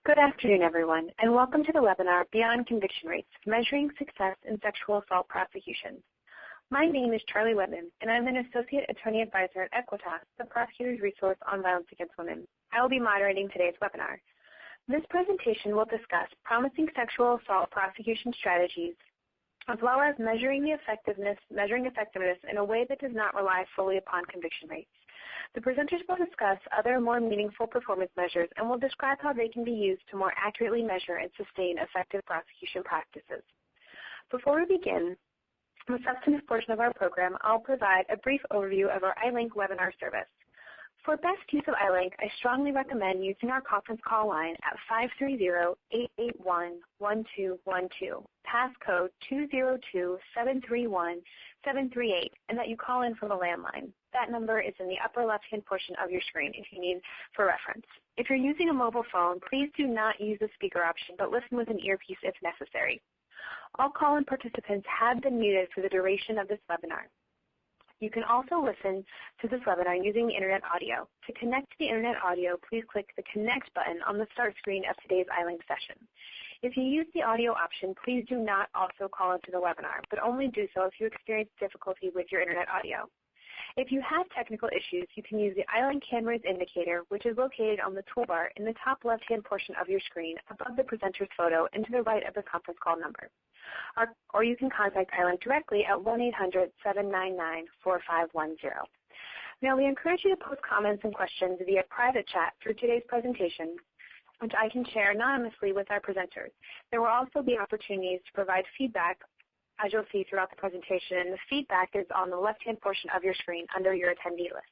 Good afternoon, everyone, and welcome to the webinar, Beyond Conviction Rates, Measuring Success in Sexual Assault Prosecutions. My name is Charlie Whitman, and I'm an Associate Attorney Advisor at Equitas, the Prosecutor's Resource on Violence Against Women. I will be moderating today's webinar. This presentation will discuss promising sexual assault prosecution strategies, as well as measuring effectiveness in a way that does not rely fully upon conviction rates. The presenters will discuss other more meaningful performance measures and will describe how they can be used to more accurately measure and sustain effective prosecution practices. Before we begin the substantive portion of our program, I'll provide a brief overview of our iLink webinar service. For best use of iLink, I strongly recommend using our conference call line at 530-881-1212, passcode 202-731-738, and that you call in from a landline. That number is in the upper left-hand portion of your screen if you need for reference. If you're using a mobile phone, please do not use the speaker option, but listen with an earpiece if necessary. All call-in participants have been muted for the duration of this webinar. You can also listen to this webinar using the Internet audio. To connect to the Internet audio, please click the Connect button on the start screen of today's iLink session. If you use the audio option, please do not also call into the webinar, but only do so if you experience difficulty with your Internet audio. If you have technical issues, you can use the iLink camera's indicator, which is located on the toolbar in the top left-hand portion of your screen above the presenter's photo and to the right of the conference call number. Or you can contact iLink directly at 1-800-799-4510. Now, we encourage you to post comments and questions via private chat through today's presentation, which I can share anonymously with our presenters. There will also be opportunities to provide feedback, as you'll see throughout the presentation, and the feedback is on the left-hand portion of your screen under your attendee list.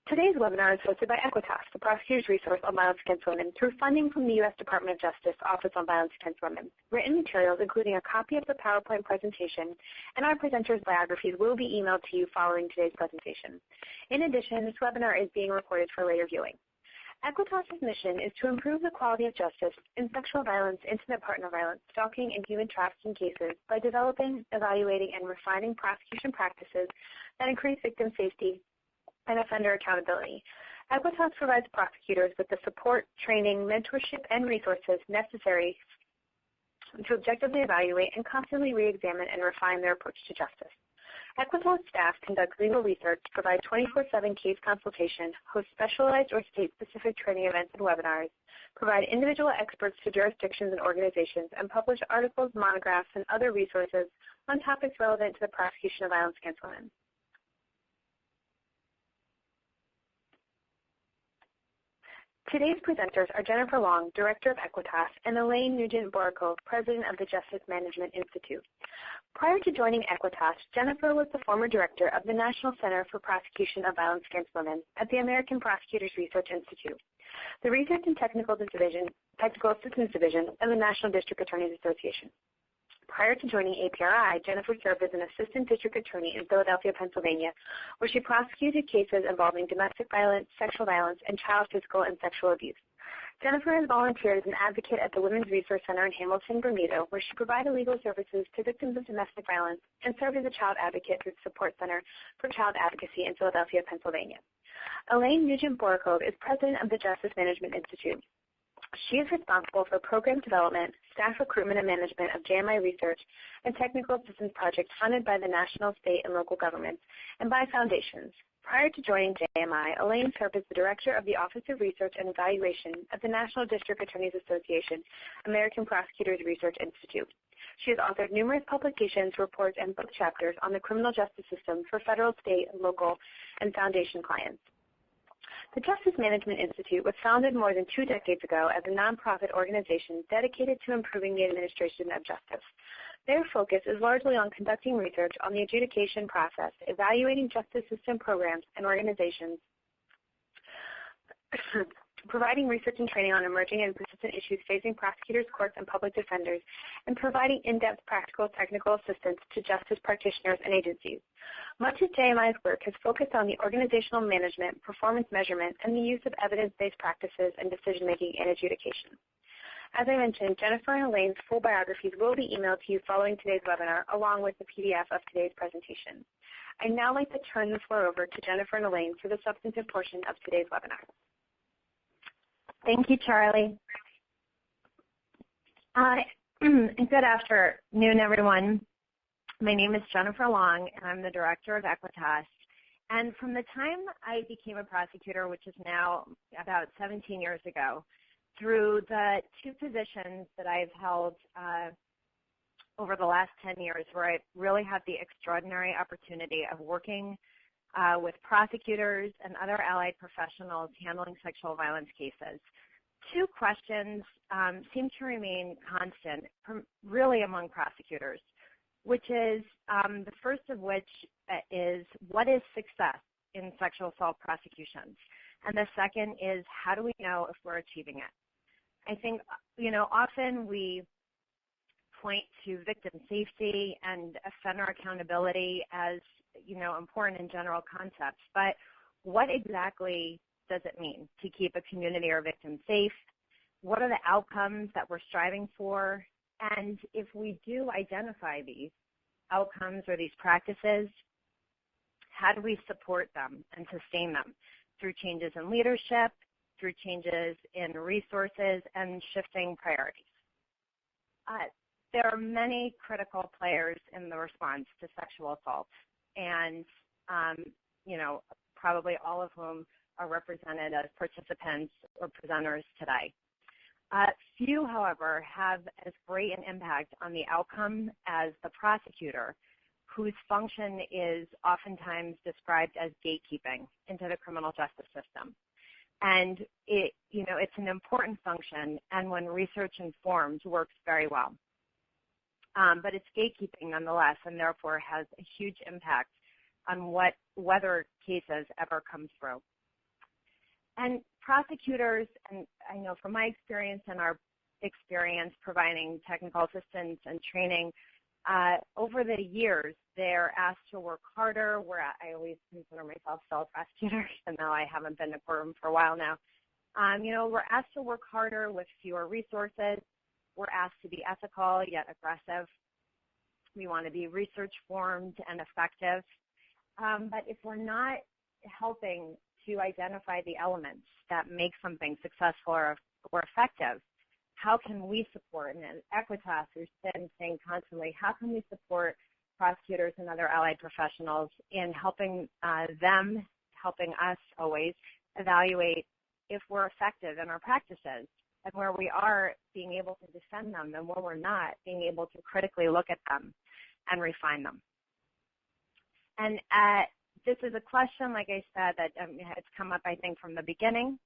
Today's webinar is hosted by Equitas, the Prosecutor's Resource on Violence Against Women, through funding from the U.S. Department of Justice Office on Violence Against Women. Written materials, including a copy of the PowerPoint presentation and our presenters' biographies, will be emailed to you following today's presentation. In addition, this webinar is being recorded for later viewing. Equitas' mission is to improve the quality of justice in sexual violence, intimate partner violence, stalking, and human trafficking cases by developing, evaluating, and refining prosecution practices that increase victim safety and offender accountability. Equitas provides prosecutors with the support, training, mentorship, and resources necessary to objectively evaluate and constantly re-examine and refine their approach to justice. Equitas staff conduct legal research, provide 24/7 case consultation, host specialized or state-specific training events and webinars, provide individual experts to jurisdictions and organizations, and publish articles, monographs, and other resources on topics relevant to the prosecution of violence against women. Today's presenters are Jennifer Long, Director of Equitas, and Elaine Nugent-Borakove, President of the Justice Management Institute. Prior to joining Equitas, Jennifer was the former Director of the National Center for Prosecution of Violence Against Women at the American Prosecutors Research Institute, the Research and Technical Assistance Division of the National District Attorneys Association. Prior to joining APRI, Jennifer served as an Assistant District Attorney in Philadelphia, Pennsylvania, where she prosecuted cases involving domestic violence, sexual violence, and child physical and sexual abuse. Jennifer has volunteered as an advocate at the Women's Resource Center in Hamilton, Bermuda, where she provided legal services to victims of domestic violence and served as a child advocate through the Support Center for Child Advocacy in Philadelphia, Pennsylvania. Elaine Nugent-Borakove is President of the Justice Management Institute. She is responsible for program development, staff recruitment and management of JMI research, and technical assistance projects funded by the national, state, and local governments and by foundations. Prior to joining JMI, Elaine served as the Director of the Office of Research and Evaluation at the National District Attorneys Association, American Prosecutors Research Institute. She has authored numerous publications, reports, and book chapters on the criminal justice system for federal, state, local, and foundation clients. The Justice Management Institute was founded more than 2 decades ago as a nonprofit organization dedicated to improving the administration of justice. Their focus is largely on conducting research on the adjudication process, evaluating justice system programs and organizations, providing research and training on emerging and persistent issues facing prosecutors, courts, and public defenders, and providing in-depth practical technical assistance to justice practitioners and agencies. Much of JMI's work has focused on the organizational management, performance measurement, and the use of evidence-based practices and decision-making and adjudication. As I mentioned, Jennifer and Elaine's full biographies will be emailed to you following today's webinar, along with the PDF of today's presentation. I'd now like to turn the floor over to Jennifer and Elaine for the substantive portion of today's webinar. Thank you, Charlie. Good afternoon, everyone. My name is Jennifer Long, and I'm the Director of Equitas. And from the time I became a prosecutor, which is now about 17 years ago, through the two positions that I've held over the last 10 years, where I really had the extraordinary opportunity of working with prosecutors and other allied professionals handling sexual violence cases, two questions seem to remain constant, really among prosecutors, which is the first of which is, what is success in sexual assault prosecutions? And the second is, how do we know if we're achieving it? I think, often we point to victim safety and offender accountability as, important in general concepts, but what exactly does it mean to keep a community or victim safe? What are the outcomes that we're striving for? And if we do identify these outcomes or these practices, how do we support them and sustain them through changes in leadership, through changes in resources, and shifting priorities? There are many critical players in the response to sexual assault, and probably all of whom are represented as participants or presenters today. Few, however, have as great an impact on the outcome as the prosecutor, whose function is oftentimes described as gatekeeping into the criminal justice system. And it's an important function, and when research informed, works very well. But it's gatekeeping nonetheless, and therefore has a huge impact on whether cases ever come through. And prosecutors, and I know from my experience and our experience providing technical assistance and training, over the years, they're asked to work harder. I always consider myself still a prosecutor, even though I haven't been in a courtroom for a while now. We're asked to work harder with fewer resources. We're asked to be ethical yet aggressive. We want to be research-formed and effective. But if we're not helping to identify the elements that make something successful or effective, how can we support, and at Equitas, we've been saying constantly, how can we support prosecutors and other allied professionals in helping helping us always evaluate if we're effective in our practices, and where we are being able to defend them, and where we're not, being able to critically look at them and refine them. And this is a question, like I said, that has come up, I think, from the beginning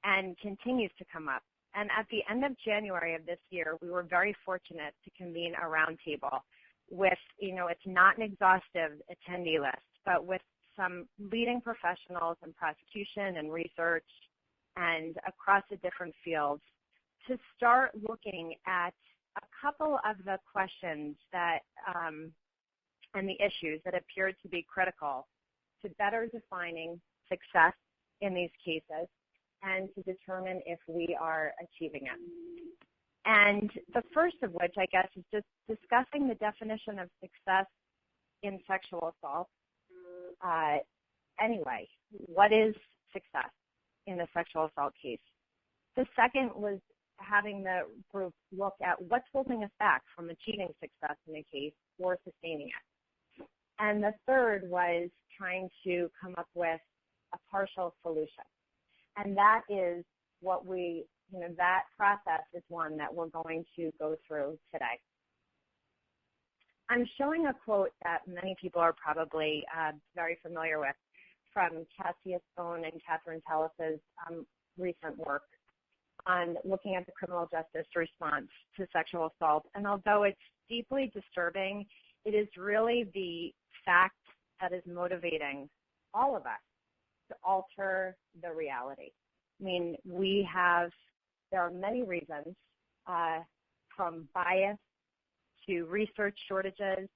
and continues to come up. And at the end of January of this year, we were very fortunate to convene a roundtable with, it's not an exhaustive attendee list, but with some leading professionals in prosecution and research and across the different fields to start looking at a couple of the questions that and the issues that appeared to be critical to better defining success in these cases and to determine if we are achieving it. And the first of which, I guess, is just discussing the definition of success in sexual assault. Anyway, what is success in a sexual assault case? The second was having the group look at what's holding us back from achieving success in a case or sustaining it. And the third was trying to come up with a partial solution. And that is what that process is one that we're going to go through today. I'm showing a quote that many people are probably very familiar with from Cassandra Stone and Catherine Tellis's recent work on looking at the criminal justice response to sexual assault. And although it's deeply disturbing, it is really the fact that is motivating all of us to alter the reality. I mean, there are many reasons, from bias to research shortages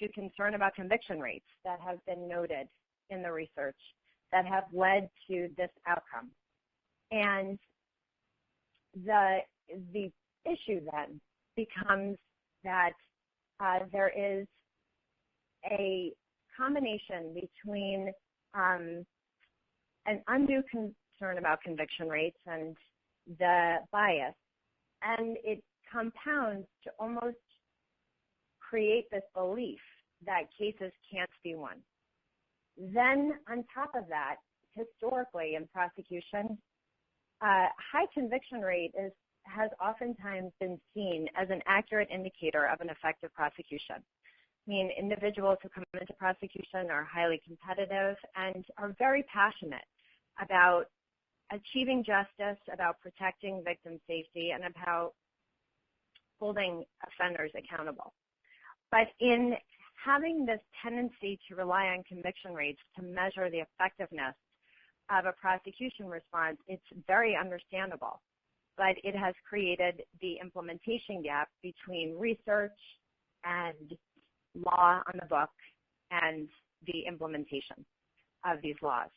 to concern about conviction rates that have been noted in the research that have led to this outcome. And the issue then becomes that there is a combination between an undue concern about conviction rates and the bias, and it compounds to almost create this belief that cases can't be won. Then on top of that, historically in prosecution, high conviction rate has oftentimes been seen as an accurate indicator of an effective prosecution. I mean, individuals who come into prosecution are highly competitive and are very passionate about achieving justice, about protecting victim safety, and about holding offenders accountable. But in having this tendency to rely on conviction rates to measure the effectiveness of a prosecution response, it's very understandable. But it has created the implementation gap between research and law on the book and the implementation of these laws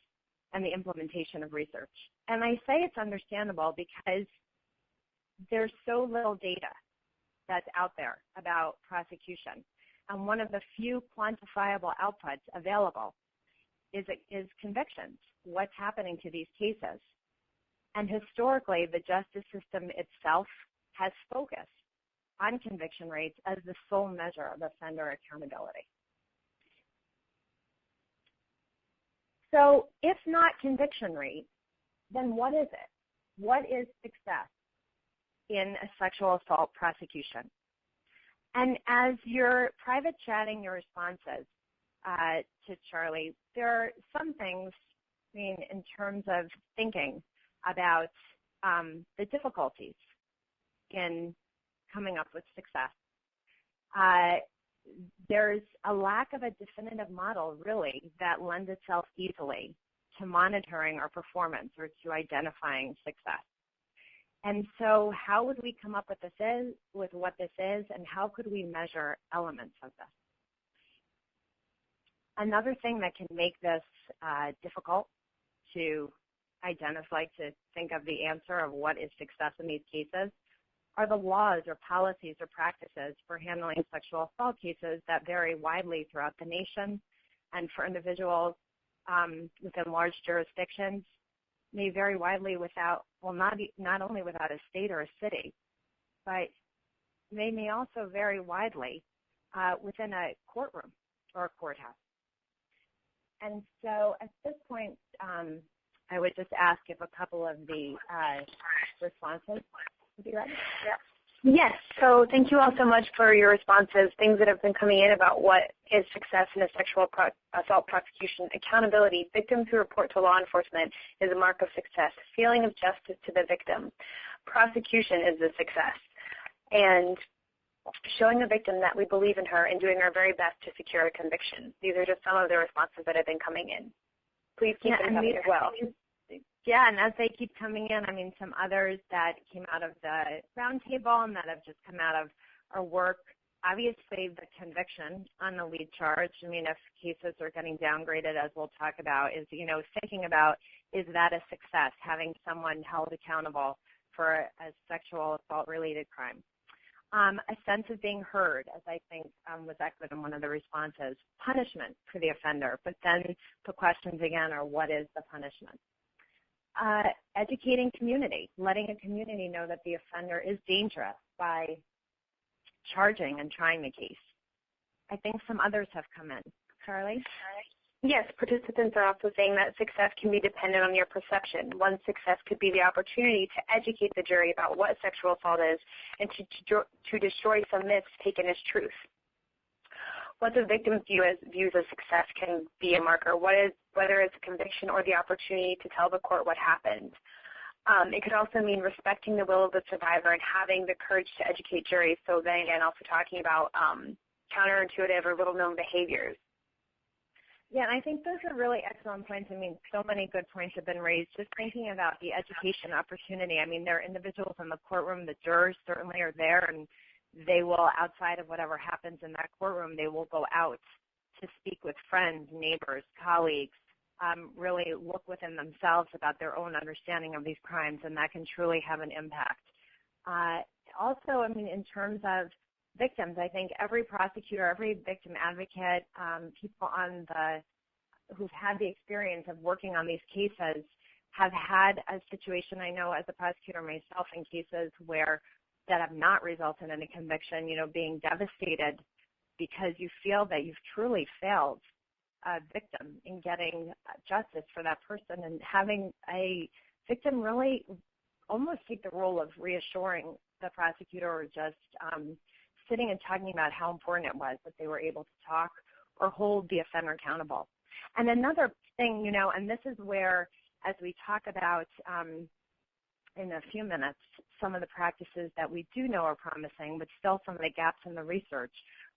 and the implementation of research. And I say it's understandable because there's so little data that's out there about prosecution. And one of the few quantifiable outputs available is convictions, what's happening to these cases. And historically, the justice system itself has focused on conviction rates as the sole measure of offender accountability. So if not conviction rate, then what is it? What is success in a sexual assault prosecution? And as you're private chatting your responses to Charlie, there are some things, I mean, in terms of thinking about the difficulties in coming up with success. There's a lack of a definitive model, really, that lends itself easily to monitoring our performance or to identifying success. And so how would we come up with what this is, and how could we measure elements of this? Another thing that can make this difficult to identify, to think of the answer of what is success in these cases, are the laws or policies or practices for handling sexual assault cases that vary widely throughout the nation, and for individuals within large jurisdictions may vary widely without, well, not only without a state or a city, but they may also vary widely within a courtroom or a courthouse. And so at this point, I would just ask if a couple of the responses would be ready. Yes, so thank you all so much for your responses, things that have been coming in about what is success in a sexual assault prosecution. Accountability, victims who report to law enforcement is a mark of success. Feeling of justice to the victim. Prosecution is the success. And showing the victim that we believe in her and doing our very best to secure a conviction. These are just some of the responses that have been coming in. Please keep them coming as well. Yeah, and as they keep coming in, I mean, some others that came out of the roundtable and that have just come out of our work, obviously the conviction on the lead charge, I mean, if cases are getting downgraded, as we'll talk about, is, thinking about, is that a success, having someone held accountable for a sexual assault-related crime? A sense of being heard, as I think was echoed in one of the responses. Punishment for the offender, but then the questions again are, what is the punishment? Educating community, letting a community know that the offender is dangerous by charging and trying the case. I think some others have come in. Charlie? Yes, participants are also saying that success can be dependent on your perception. One success could be the opportunity to educate the jury about what sexual assault is and to destroy some myths taken as truth. What the victim views as success can be a marker, whether it's a conviction or the opportunity to tell the court what happened. It could also mean respecting the will of the survivor and having the courage to educate juries. So then again, also talking about counterintuitive or little-known behaviors. Yeah, and I think those are really excellent points. I mean, so many good points have been raised. Just thinking about the education opportunity. I mean, there are individuals in the courtroom, the jurors certainly are there, and they will, outside of whatever happens in that courtroom, they will go out to speak with friends, neighbors, colleagues, really look within themselves about their own understanding of these crimes, and that can truly have an impact. Also, I mean, in terms of victims, I think every prosecutor, every victim advocate, people who've had the experience of working on these cases have had a situation, I know as a prosecutor myself, in cases where that have not resulted in a conviction, being devastated because you feel that you've truly failed a victim in getting justice for that person, and having a victim really almost take the role of reassuring the prosecutor, or just sitting and talking about how important it was that they were able to talk or hold the offender accountable. And another thing, and this is where, as we talk about in a few minutes, some of the practices that we do know are promising, but still some of the gaps in the research,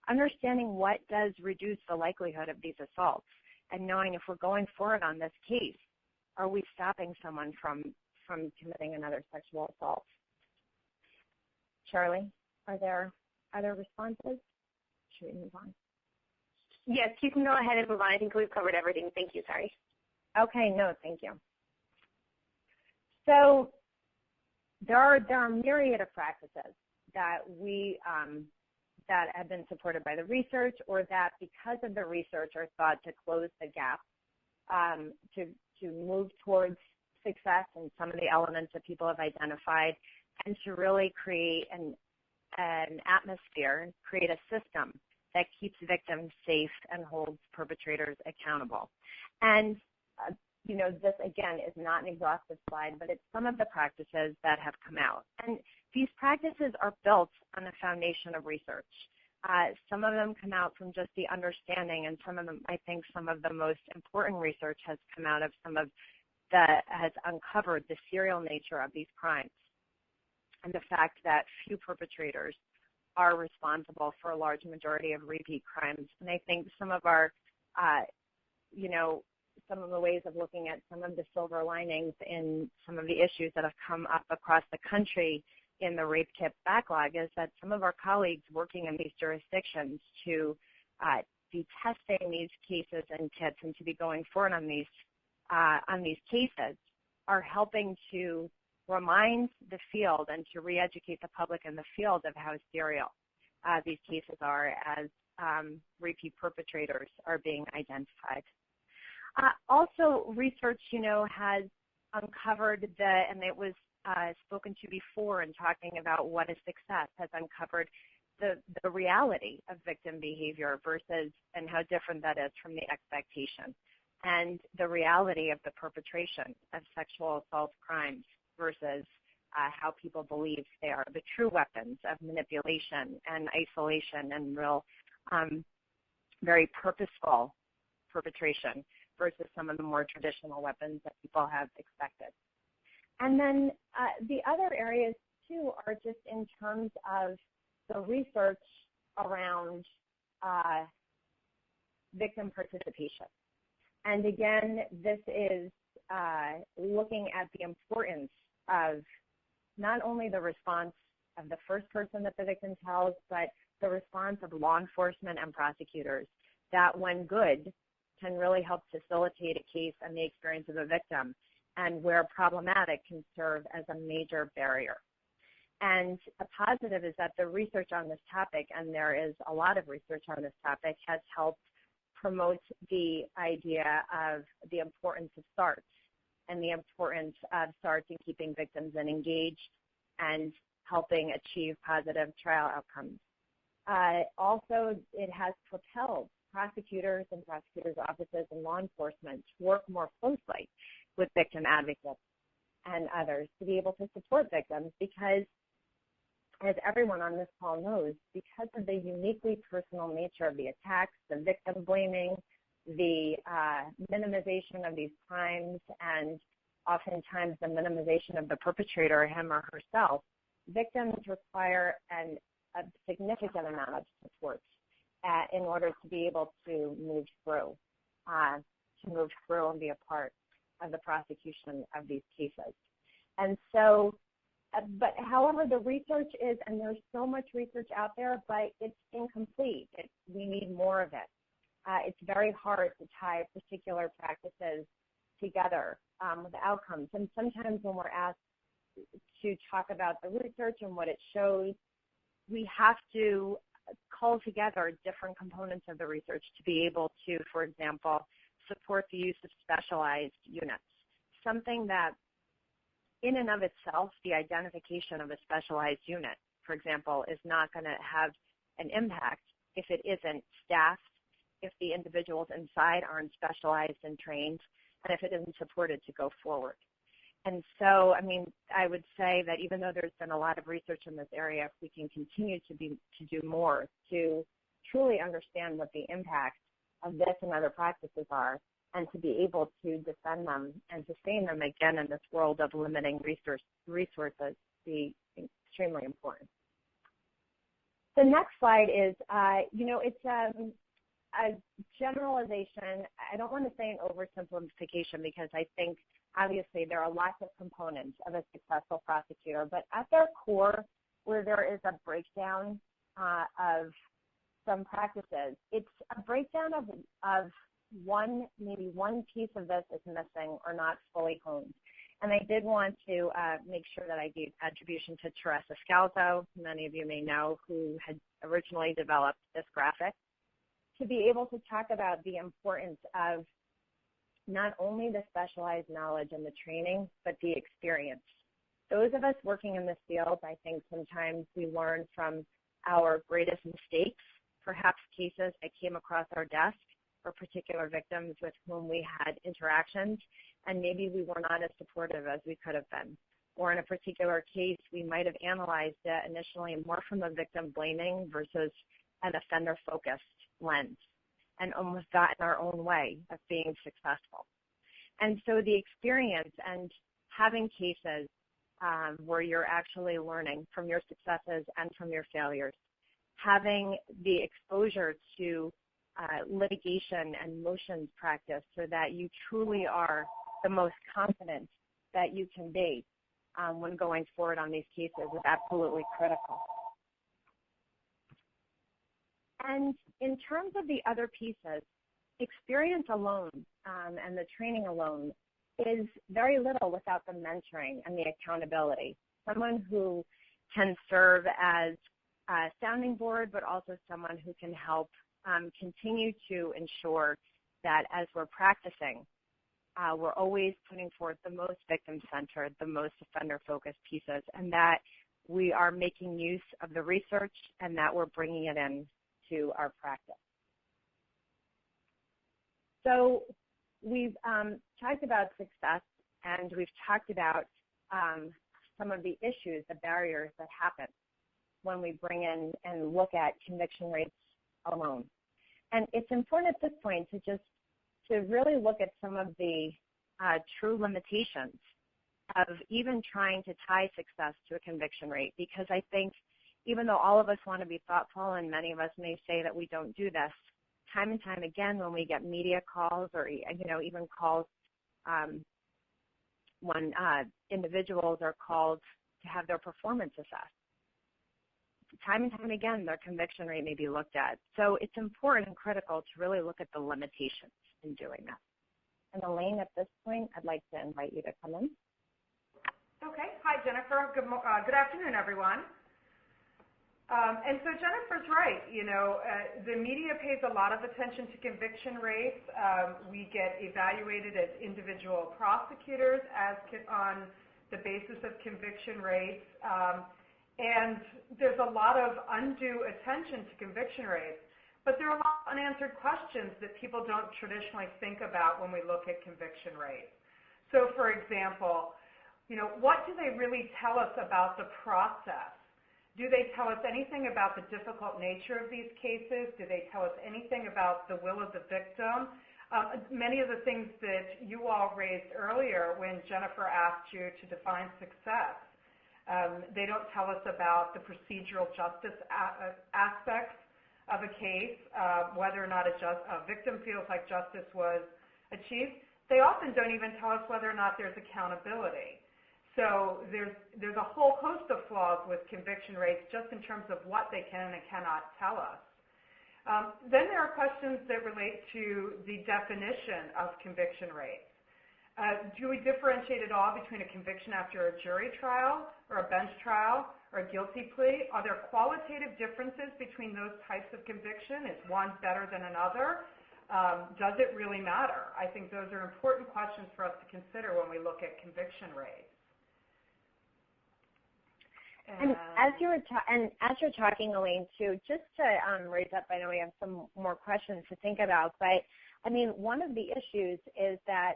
understanding what does reduce the likelihood of these assaults, and knowing if we're going forward on this case, are we stopping someone from committing another sexual assault? Charlie, are there responses? Should we move on? Yes, you can go ahead and move on. I think we've covered everything. Thank you. Sorry. Okay, no, thank you. So there are a myriad of practices that we that have been supported by the research, or that because of the research are thought to close the gap to move towards success in some of the elements that people have identified, and to really create an atmosphere, create a system that keeps victims safe and holds perpetrators accountable. And this, again, is not an exhaustive slide, but it's some of the practices that have come out. And these practices are built on a foundation of research. Some of them come out from just the understanding, and some of them, I think some of the most important research has come out of has uncovered the serial nature of these crimes, and the fact that few perpetrators are responsible for a large majority of repeat crimes. And I think some of our, some of the ways of looking at some of the silver linings in some of the issues that have come up across the country in the rape kit backlog is that some of our colleagues working in these jurisdictions to be testing these cases and kits, and to be going forward on these cases, are helping to remind the field and to re-educate the public in the field of how serial these cases are as repeat perpetrators are being identified. Also, research, has uncovered and it was spoken to before in talking about what is success, has uncovered the reality of victim behavior versus, and how different that is from the expectation, and the reality of the perpetration of sexual assault crimes versus how people believe they are the true weapons of manipulation and isolation and real very purposeful perpetration versus some of the more traditional weapons that people have expected. And then the other areas, too, are just in terms of the research around victim participation. And again, this is looking at the importance of not only the response of the first person that the victim tells, but the response of law enforcement and prosecutors, that when good can really help facilitate a case and the experience of a victim, and where problematic can serve as a major barrier. And a positive is that the research on this topic, and there is a lot of research on this topic, has helped promote the idea of the importance of SARTs and the importance of SARTs in keeping victims engaged and helping achieve positive trial outcomes. Also, it has propelled prosecutors and prosecutors' offices and law enforcement to work more closely with victim advocates and others to be able to support victims, because, as everyone on this call knows, because of the uniquely personal nature of the attacks, the victim blaming, the minimization of these crimes, and oftentimes the minimization of the perpetrator, him or herself, victims require a significant amount of support in order to be able to move through and be a part of the prosecution of these cases. And so, but however, the research is, and there's so much research out there, but it's incomplete. We need more of it. It's very hard to tie particular practices together with outcomes. And sometimes when we're asked to talk about the research and what it shows, we have to cull together different components of the research to be able to, for example, support the use of specialized units, something that in and of itself, the identification of a specialized unit, for example, is not going to have an impact if it isn't staffed, if the individuals inside aren't specialized and trained, and if it isn't supported to go forward. And so, I mean, I would say that even though there's been a lot of research in this area, if we can continue to do more to truly understand what the impact of this and other practices are, and to be able to defend them and sustain them again in this world of limiting resources, be extremely important. The next slide is, it's a generalization. I don't want to say an oversimplification because I think obviously there are lots of components of a successful prosecutor, but at their core, where there is a breakdown of some practices, it's a breakdown of maybe one piece of this is missing or not fully honed. And I did want to make sure that I gave attribution to Teresa Scalzo, who many of you may know, who had originally developed this graphic, to be able to talk about the importance of not only the specialized knowledge and the training, but the experience. Those of us working in this field, I think sometimes we learn from our greatest mistakes, perhaps cases that came across our desk or particular victims with whom we had interactions, and maybe we were not as supportive as we could have been. Or in a particular case, we might have analyzed it initially more from a victim blaming versus an offender-focused lens, and almost got in our own way of being successful. And so the experience and having cases where you're actually learning from your successes and from your failures, having the exposure to litigation and motions practice so that you truly are the most confident that you can be when going forward on these cases is absolutely critical. And in terms of the other pieces, experience alone and the training alone is very little without the mentoring and the accountability. Someone who can serve as a sounding board, but also someone who can help continue to ensure that as we're practicing, we're always putting forth the most victim-centered, the most offender-focused pieces, and that we are making use of the research and that we're bringing it in to our practice. So we've talked about success, and we've talked about some of the issues, the barriers that happen when we bring in and look at conviction rates alone. And it's important at this point to really look at some of the true limitations of even trying to tie success to a conviction rate, because I think even though all of us want to be thoughtful and many of us may say that we don't do this, time and time again when we get media calls or even calls when individuals are called to have their performance assessed, time and time again, their conviction rate may be looked at. So it's important and critical to really look at the limitations in doing that. And Elaine, at this point, I'd like to invite you to come in. Okay. Hi, Jennifer. Good afternoon, everyone. And so Jennifer's right. The media pays a lot of attention to conviction rates. We get evaluated as individual prosecutors on the basis of conviction rates. And there's a lot of undue attention to conviction rates, but there are a lot of unanswered questions that people don't traditionally think about when we look at conviction rates. So for example, what do they really tell us about the process? Do they tell us anything about the difficult nature of these cases? Do they tell us anything about the will of the victim? Many of the things that you all raised earlier when Jennifer asked you to define success. They don't tell us about the procedural justice aspects of a case, whether or not a victim feels like justice was achieved. They often don't even tell us whether or not there's accountability. So there's a whole host of flaws with conviction rates just in terms of what they can and cannot tell us. Then there are questions that relate to the definition of conviction rates. Do we differentiate at all between a conviction after a jury trial or a bench trial or a guilty plea? Are there qualitative differences between those types of conviction? Is one better than another? Does it really matter? I think those are important questions for us to consider when we look at conviction rates. And as you're talking, Elaine, too, just to raise up, I know we have some more questions to think about, but I mean, one of the issues is that,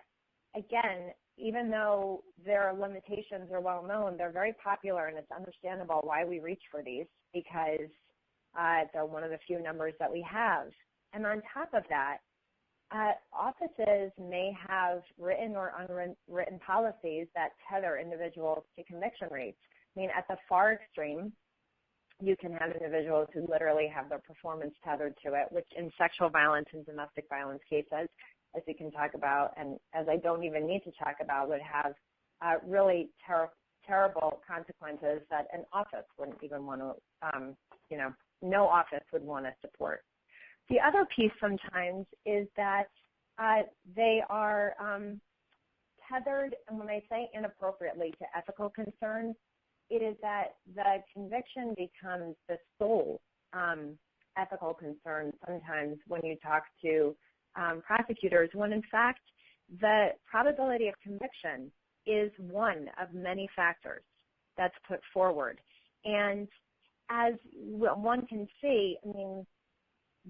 again, even though their limitations are well known, they're very popular, and it's understandable why we reach for these, because they're one of the few numbers that we have. And on top of that, offices may have written or unwritten policies that tether individuals to conviction rates. I mean, at the far extreme, you can have individuals who literally have their performance tethered to it, which in sexual violence and domestic violence cases, as we can talk about, and as I don't even need to talk about, would have really terrible consequences that an office wouldn't even want to, no office would want to support. The other piece sometimes is that they are tethered, and when I say inappropriately, to ethical concerns, it is that the conviction becomes the sole ethical concern sometimes when you talk to prosecutors, when in fact the probability of conviction is one of many factors that's put forward. And as one can see, I mean,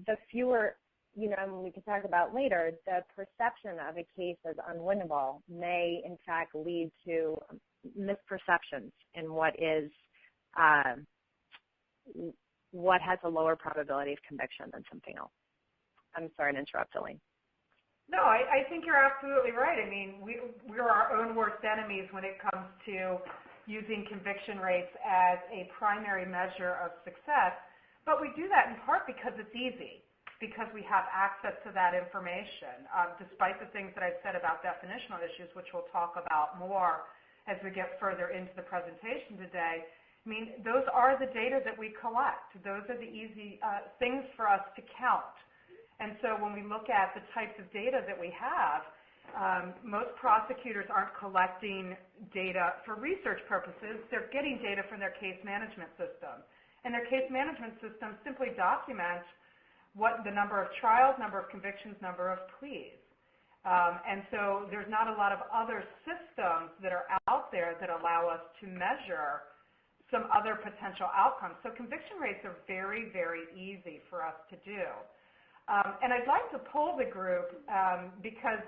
the fewer, and we can talk about later, the perception of a case as unwinnable may in fact lead to misperceptions in what has a lower probability of conviction than something else. I'm sorry to interrupt, Elaine. No, I think you're absolutely right. I mean, we're our own worst enemies when it comes to using conviction rates as a primary measure of success, but we do that in part because it's easy, because we have access to that information, despite the things that I've said about definitional issues, which we'll talk about more as we get further into the presentation today. I mean, those are the data that we collect. Those are the easy things for us to count. And so when we look at the types of data that we have, most prosecutors aren't collecting data for research purposes. They're getting data from their case management system. And their case management system simply documents what the number of trials, number of convictions, number of pleas. And so there's not a lot of other systems that are out there that allow us to measure some other potential outcomes. So conviction rates are very, very easy for us to do. And I'd like to poll the group because,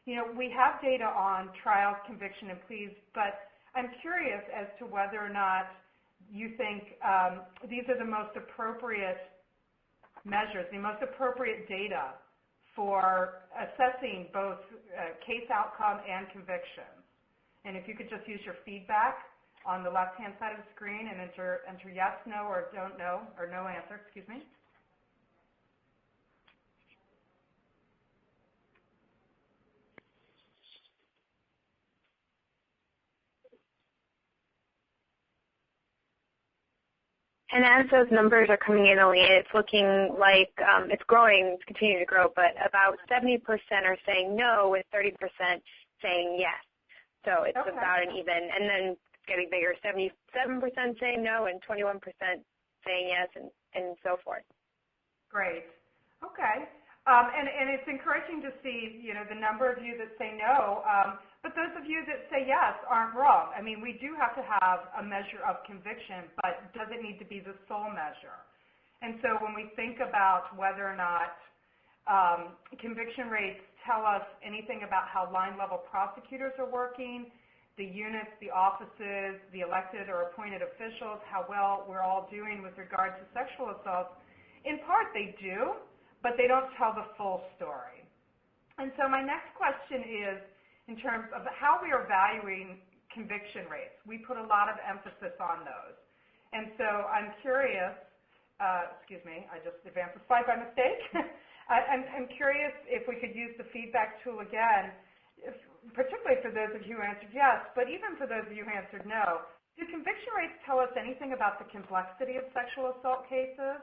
we have data on trials, conviction, and pleas, but I'm curious as to whether or not you think these are the most appropriate measures, the most appropriate data for assessing both case outcome and convictions. And if you could just use your feedback on the left-hand side of the screen and enter yes, no, or don't know, or no answer, excuse me. And as those numbers are coming in, Elaine, it's looking like it's growing, it's continuing to grow, but about 70% are saying no with 30% saying yes. So it's about an even, and then it's getting bigger, 77% saying no and 21% saying yes, and so forth. Great. Okay. And it's encouraging to see, the number of you that say no, but those of you that say yes aren't wrong. I mean, we do have to have a measure of conviction, but does it need to be the sole measure? And so when we think about whether or not conviction rates tell us anything about how line-level prosecutors are working, the units, the offices, the elected or appointed officials, how well we're all doing with regard to sexual assault, in part they do, but they don't tell the full story. And so my next question is in terms of how we are valuing conviction rates. We put a lot of emphasis on those. And so I'm curious, excuse me, I just advanced the slide by mistake. I'm curious if we could use the feedback tool again, particularly for those of you who answered yes, but even for those of you who answered no. Do conviction rates tell us anything about the complexity of sexual assault cases?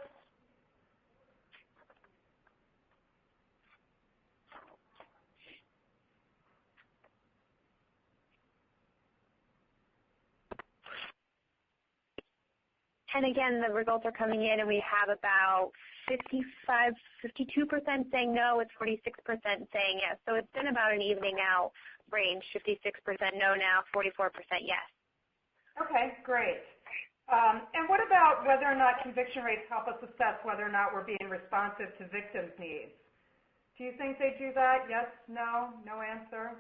And again, the results are coming in, and we have about 52% saying no, with 46% saying yes. So it's been about an evening out range, 56% no now, 44% yes. Okay, great. And what about whether or not conviction rates help us assess whether or not we're being responsive to victims' needs? Do you think they do that? Yes, no, no answer?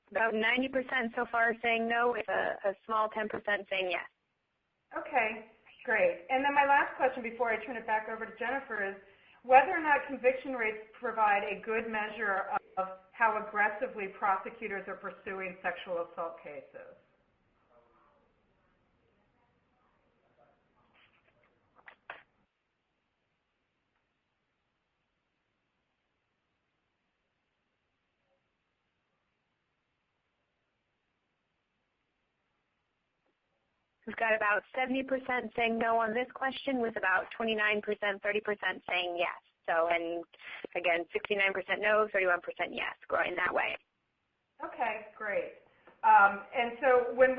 About 90% so far saying no, with a small 10% saying yes. Okay, great. And then my last question before I turn it back over to Jennifer is whether or not conviction rates provide a good measure of how aggressively prosecutors are pursuing sexual assault cases. We've got about 70% saying no on this question, with about 29%, 30% saying yes. So, and again, 69% no, 31% yes, growing that way. Okay, great. And so when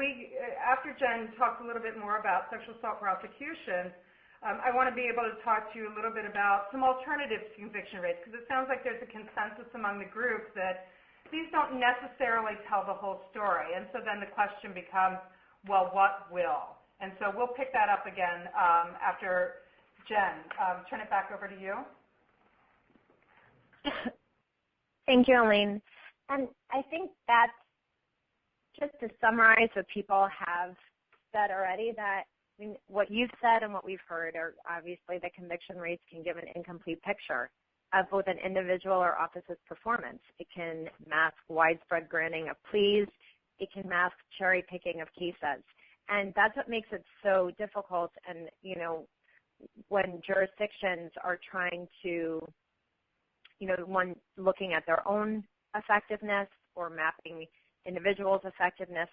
after Jen talks a little bit more about sexual assault prosecutions, I want to be able to talk to you a little bit about some alternatives to conviction rates, because it sounds like there's a consensus among the group that these don't necessarily tell the whole story. And so then the question becomes, well, what will? And so we'll pick that up again after Jen. Turn it back over to you. Thank you, Elaine. And I think that's just to summarize what people have said already, that what you've said and what we've heard are obviously the conviction rates can give an incomplete picture of both an individual or office's performance. It can mask widespread granting of pleas. It can mask cherry picking of cases. And that's what makes it so difficult. And, when jurisdictions are trying to, one looking at their own effectiveness or mapping individuals' effectiveness,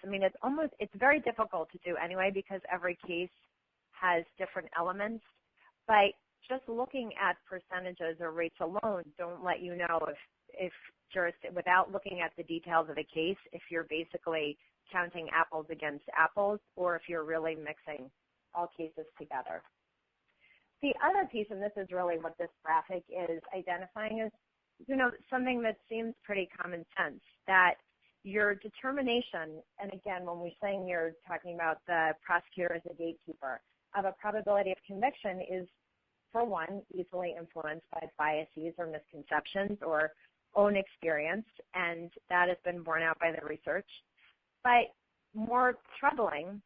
it's very difficult to do anyway, because every case has different elements. But just looking at percentages or rates alone don't let you know if without looking at the details of the case, if you're basically counting apples against apples, or if you're really mixing all cases together. The other piece, and this is really what this graphic is identifying, is something that seems pretty common sense, that your determination, and again, when we're saying you're talking about the prosecutor as a gatekeeper, of a probability of conviction is, for one, easily influenced by biases or misconceptions or own experience, and that has been borne out by the research. But more troubling,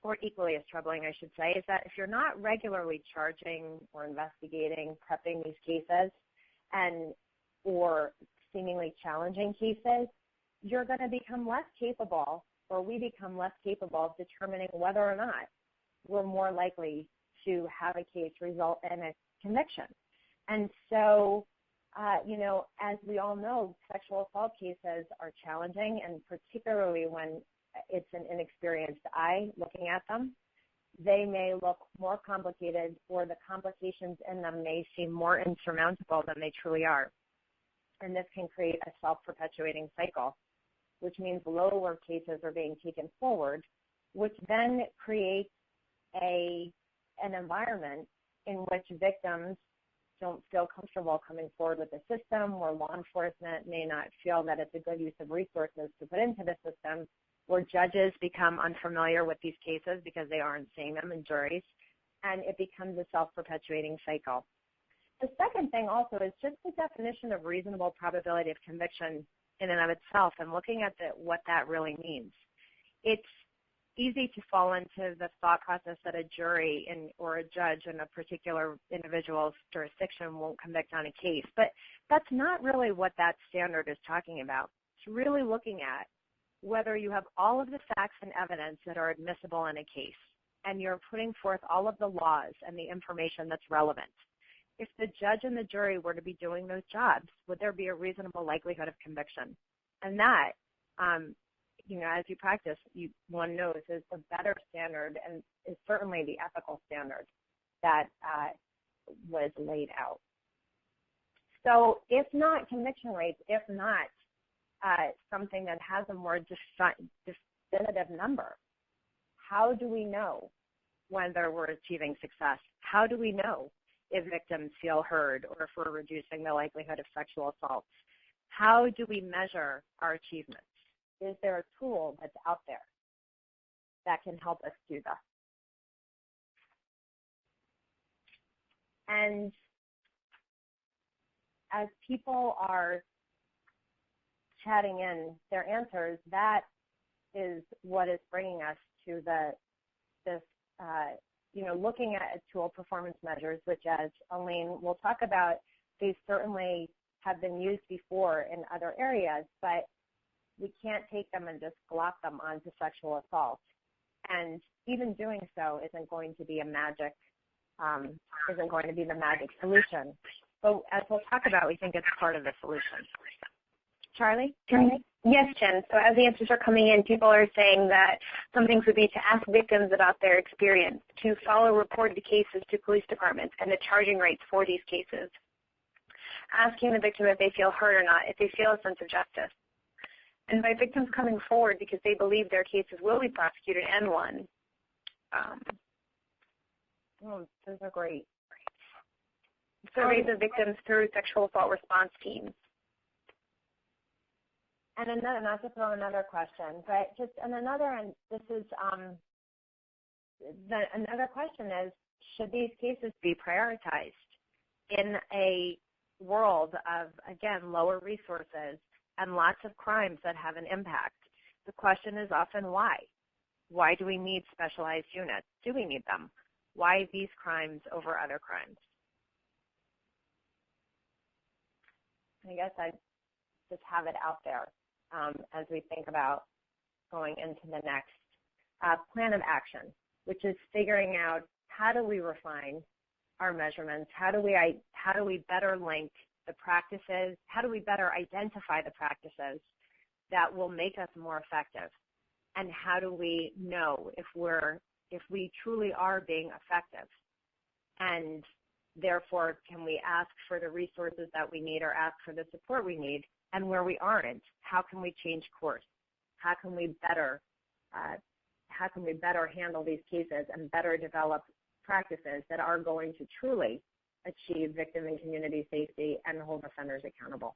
or equally as troubling, I should say, is that if you're not regularly charging or investigating, prepping these cases, or seemingly challenging cases, you're going to become less capable, or we become less capable of determining whether or not we're more likely to have a case result in a conviction. And so, as we all know, sexual assault cases are challenging, and particularly when it's an inexperienced eye looking at them, they may look more complicated, or the complications in them may seem more insurmountable than they truly are. And this can create a self-perpetuating cycle, which means lower cases are being taken forward, which then creates an environment in which victims don't feel comfortable coming forward with the system, or law enforcement may not feel that it's a good use of resources to put into the system, where judges become unfamiliar with these cases because they aren't seeing them in juries, and it becomes a self-perpetuating cycle. The second thing also is just the definition of reasonable probability of conviction in and of itself, and looking at what that really means. It's easy to fall into the thought process that a jury or a judge in a particular individual's jurisdiction won't convict on a case, but that's not really what that standard is talking about. It's really looking at whether you have all of the facts and evidence that are admissible in a case, and you're putting forth all of the laws and the information that's relevant. If the judge and the jury were to be doing those jobs, would there be a reasonable likelihood of conviction? And that, as you practice, one knows is the better standard, and is certainly the ethical standard. that was laid out. So if not conviction rates, if not something that has a more definitive number, how do we know whether we're achieving success? How do we know if victims feel heard or if we're reducing the likelihood of sexual assaults? How do we measure our achievements? Is there a tool that's out there that can help us do that? And as people are chatting in their answers, that is what is bringing us to this looking at tool performance measures, which, as Elaine will talk about, these certainly have been used before in other areas, but we can't take them and just glop them onto sexual assault. And even doing so isn't going to be the magic solution. But as we'll talk about, we think it's part of the solution. Charlie? Yes, Jen. So as the answers are coming in, people are saying that some things would be to ask victims about their experience, to follow reported cases to police departments and the charging rates for these cases, asking the victim if they feel heard or not, if they feel a sense of justice. And by victims coming forward because they believe their cases will be prosecuted and won. Those are great. Surveys of victims through sexual assault response teams. And another, not to throw another question, but just on another end, this is another question is, should these cases be prioritized in a world of, again, lower resources and lots of crimes that have an impact? The question is often why. Why do we need specialized units? Do we need them? Why these crimes over other crimes? I guess I'd just have it out there as we think about going into the next plan of action, which is figuring out how do we refine our measurements, how do we better link the practices, how do we better identify the practices that will make us more effective, and how do we know if we truly are being effective, and therefore can we ask for the resources that we need or ask for the support we need, and where we aren't, how can we change course? How can we better handle these cases and better develop practices that are going to truly achieve victim and community safety and hold offenders accountable?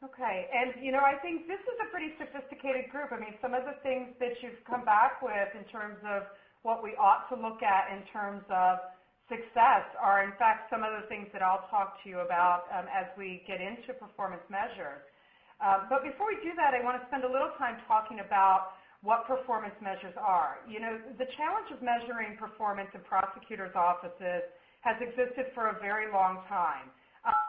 Okay, and I think this is a pretty sophisticated group. I mean, some of the things that you've come back with in terms of what we ought to look at in terms of success are, in fact, some of the things that I'll talk to you about as we get into performance measures. But before we do that, I want to spend a little time talking about what performance measures are. The challenge of measuring performance in prosecutors' offices has existed for a very long time,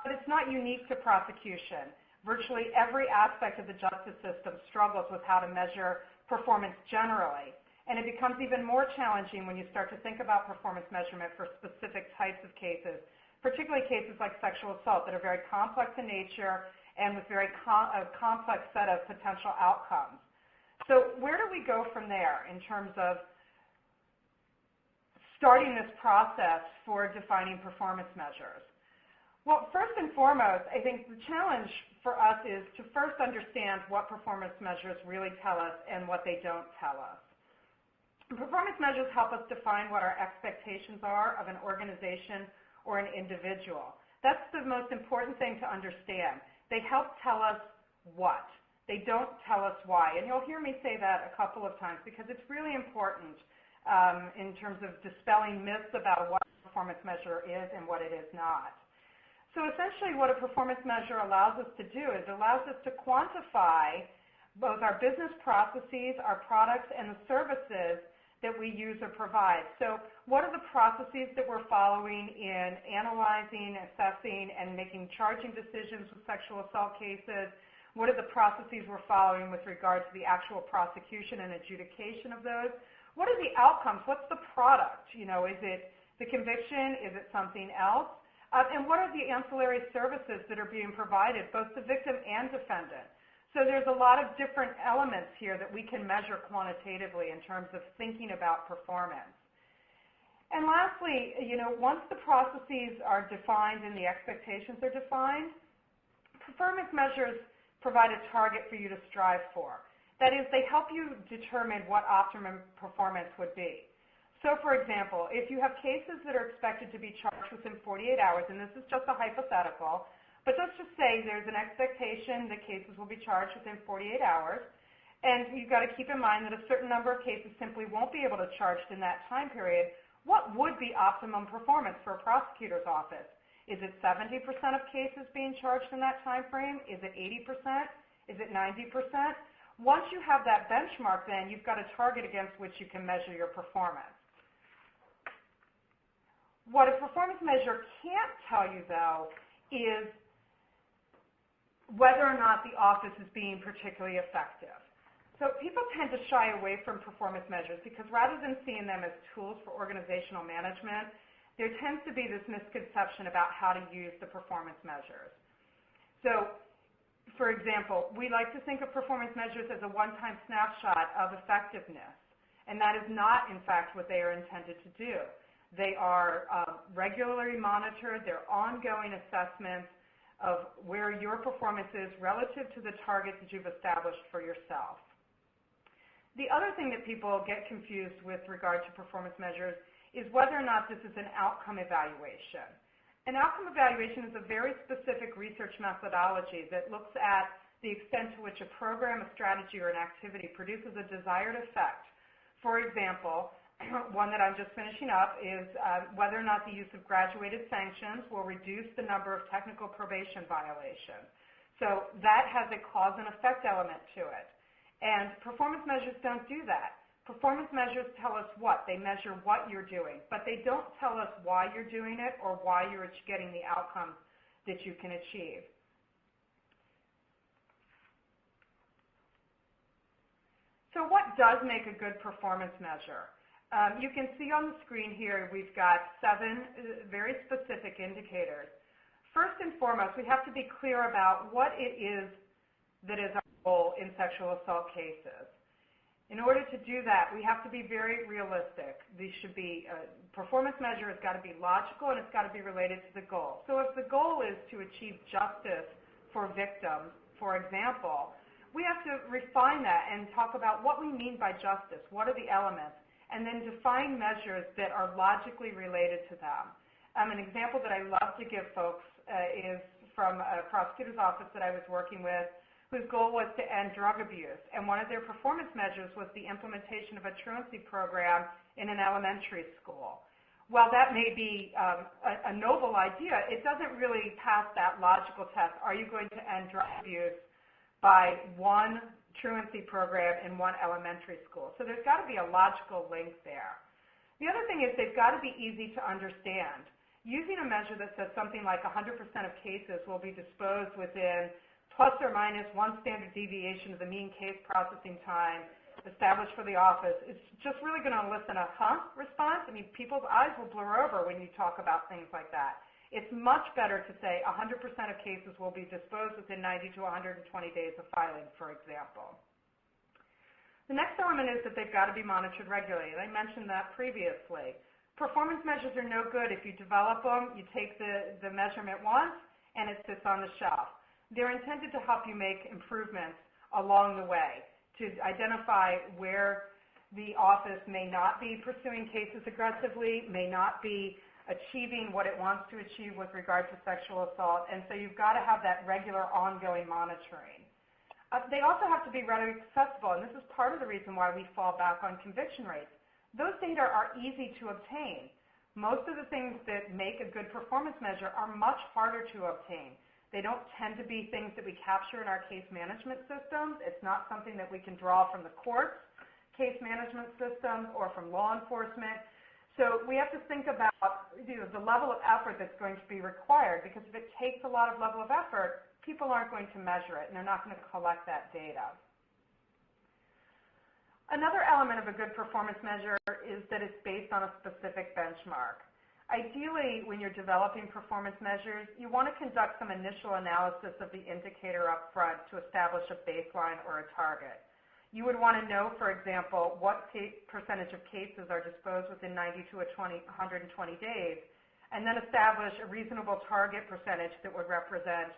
but it's not unique to prosecution. Virtually every aspect of the justice system struggles with how to measure performance generally. And it becomes even more challenging when you start to think about performance measurement for specific types of cases, particularly cases like sexual assault that are very complex in nature and with very complex set of potential outcomes. So where do we go from there in terms of starting this process for defining performance measures? Well, first and foremost, I think the challenge for us is to first understand what performance measures really tell us and what they don't tell us. Performance measures help us define what our expectations are of an organization or an individual. That's the most important thing to understand. They help tell us what. They don't tell us why. And you'll hear me say that a couple of times because it's really important in terms of dispelling myths about what a performance measure is and what it is not. So essentially what a performance measure allows us to do is it allows us to quantify both our business processes, our products, and the services that we use or provide. So what are the processes that we're following in analyzing, assessing, and making charging decisions with sexual assault cases? What are the processes we're following with regard to the actual prosecution and adjudication of those? What are the outcomes? What's the product? Is it the conviction? Is it something else? And what are the ancillary services that are being provided, both to victim and defendant? So there's a lot of different elements here that we can measure quantitatively in terms of thinking about performance. And lastly, once the processes are defined and the expectations are defined, performance measures provide a target for you to strive for. That is, they help you determine what optimum performance would be. So for example, if you have cases that are expected to be charged within 48 hours, and this is just a hypothetical, but let's just say there's an expectation that cases will be charged within 48 hours, and you've got to keep in mind that a certain number of cases simply won't be able to be charged in that time period. What would be optimum performance for a prosecutor's office? Is it 70% of cases being charged in that time frame? Is it 80%? Is it 90%? Once you have that benchmark, then you've got a target against which you can measure your performance. What a performance measure can't tell you, though, is whether or not the office is being particularly effective. So people tend to shy away from performance measures because rather than seeing them as tools for organizational management, there tends to be this misconception about how to use the performance measures. So, for example, we like to think of performance measures as a one-time snapshot of effectiveness, and that is not, in fact, what they are intended to do. They are regularly monitored. They're ongoing assessments of where your performance is relative to the targets that you've established for yourself. The other thing that people get confused with regard to performance measures is whether or not this is an outcome evaluation. An outcome evaluation is a very specific research methodology that looks at the extent to which a program, a strategy, or an activity produces a desired effect. For example, one that I'm just finishing up is whether or not the use of graduated sanctions will reduce the number of technical probation violations. So that has a cause and effect element to it. And performance measures don't do that. Performance measures tell us what? They measure what you're doing, but they don't tell us why you're doing it or why you're getting the outcomes that you can achieve. So what does make a good performance measure? You can see on the screen here we've got 7 very specific indicators. First and foremost, we have to be clear about what it is that is our goal in sexual assault cases. In order to do that, we have to be very realistic. These should be, performance measure has got to be logical and it's got to be related to the goal. So if the goal is to achieve justice for victims, for example, we have to refine that and talk about what we mean by justice, what are the elements, and then define measures that are logically related to them. An example that I love to give folks is from a prosecutor's office that I was working with whose goal was to end drug abuse. And one of their performance measures was the implementation of a truancy program in an elementary school. While that may be a noble idea, it doesn't really pass that logical test. Are you going to end drug abuse by one truancy program in one elementary school? So there's got to be a logical link there. The other thing is they've got to be easy to understand. Using a measure that says something like 100% of cases will be disposed within plus or minus 1 standard deviation of the mean case processing time established for the office, it's just really going to elicit a huh response. I mean, people's eyes will blur over when you talk about things like that. It's much better to say 100% of cases will be disposed within 90 to 120 days of filing, for example. The next element is that they've got to be monitored regularly, and I mentioned that previously. Performance measures are no good if you develop them, you take the measurement once, and it sits on the shelf. They're intended to help you make improvements along the way, to identify where the office may not be pursuing cases aggressively, may not be achieving what it wants to achieve with regard to sexual assault, and so you've got to have that regular ongoing monitoring. They also have to be readily accessible, and this is part of the reason why we fall back on conviction rates. Those data are easy to obtain. Most of the things that make a good performance measure are much harder to obtain. They don't tend to be things that we capture in our case management systems. It's not something that we can draw from the court's case management systems or from law enforcement. So we have to think about the level of effort that's going to be required, because if it takes a lot of level of effort, people aren't going to measure it and they're not going to collect that data. Another element of a good performance measure is that it's based on a specific benchmark. Ideally, when you're developing performance measures, you want to conduct some initial analysis of the indicator up front to establish a baseline or a target. You would want to know, for example, what percentage of cases are disposed within 90 to 120 days, and then establish a reasonable target percentage that would represent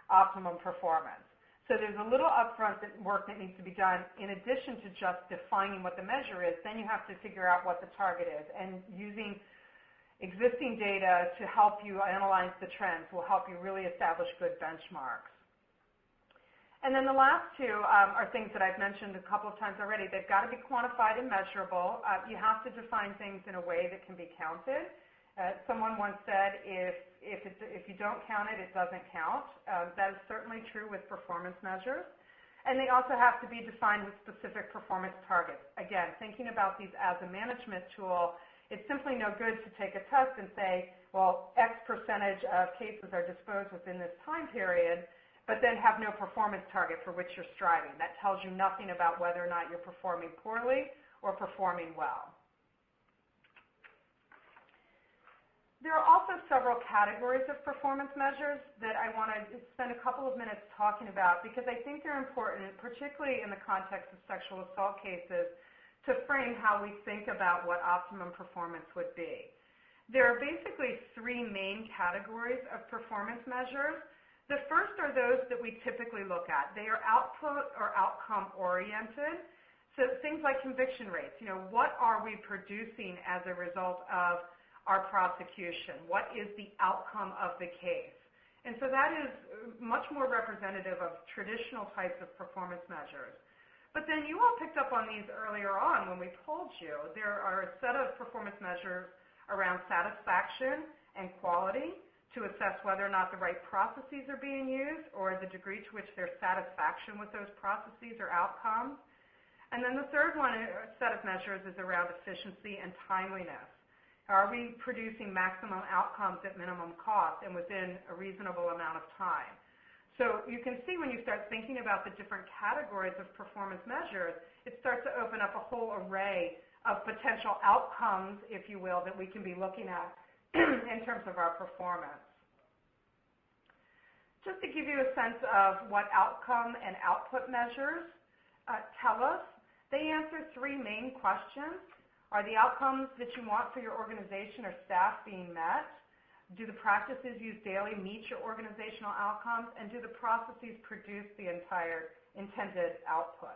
optimum performance. So there's a little upfront work that needs to be done in addition to just defining what the measure is. Then you have to figure out what the target is, and using existing data to help you analyze the trends will help you really establish good benchmarks. And then the last two are things that I've mentioned a couple of times already. They've got to be quantified and measurable. You have to define things in a way that can be counted. Someone once said, if you don't count it, it doesn't count. That is certainly true with performance measures. And they also have to be defined with specific performance targets. Again, thinking about these as a management tool, it's simply no good to take a test and say, well, X percentage of cases are disposed within this time period, but then have no performance target for which you're striving. That tells you nothing about whether or not you're performing poorly or performing well. There are also several categories of performance measures that I want to spend a couple of minutes talking about because I think they're important, particularly in the context of sexual assault cases, to frame how we think about what optimum performance would be. There are basically three main categories of performance measures. The first are those that we typically look at. They are output or outcome oriented. So things like conviction rates. What are we producing as a result of our prosecution? What is the outcome of the case? And so that is much more representative of traditional types of performance measures. But then you all picked up on these earlier on when we told you there are a set of performance measures around satisfaction and quality to assess whether or not the right processes are being used or the degree to which there's satisfaction with those processes or outcomes. And then the third one, a set of measures, is around efficiency and timeliness. Are we producing maximum outcomes at minimum cost and within a reasonable amount of time? So you can see when you start thinking about the different categories of performance measures, it starts to open up a whole array of potential outcomes, if you will, that we can be looking at in terms of our performance. Just to give you a sense of what outcome and output measures tell us, they answer three main questions. Are the outcomes that you want for your organization or staff being met? Do the practices used daily meet your organizational outcomes? And do the processes produce the entire intended output?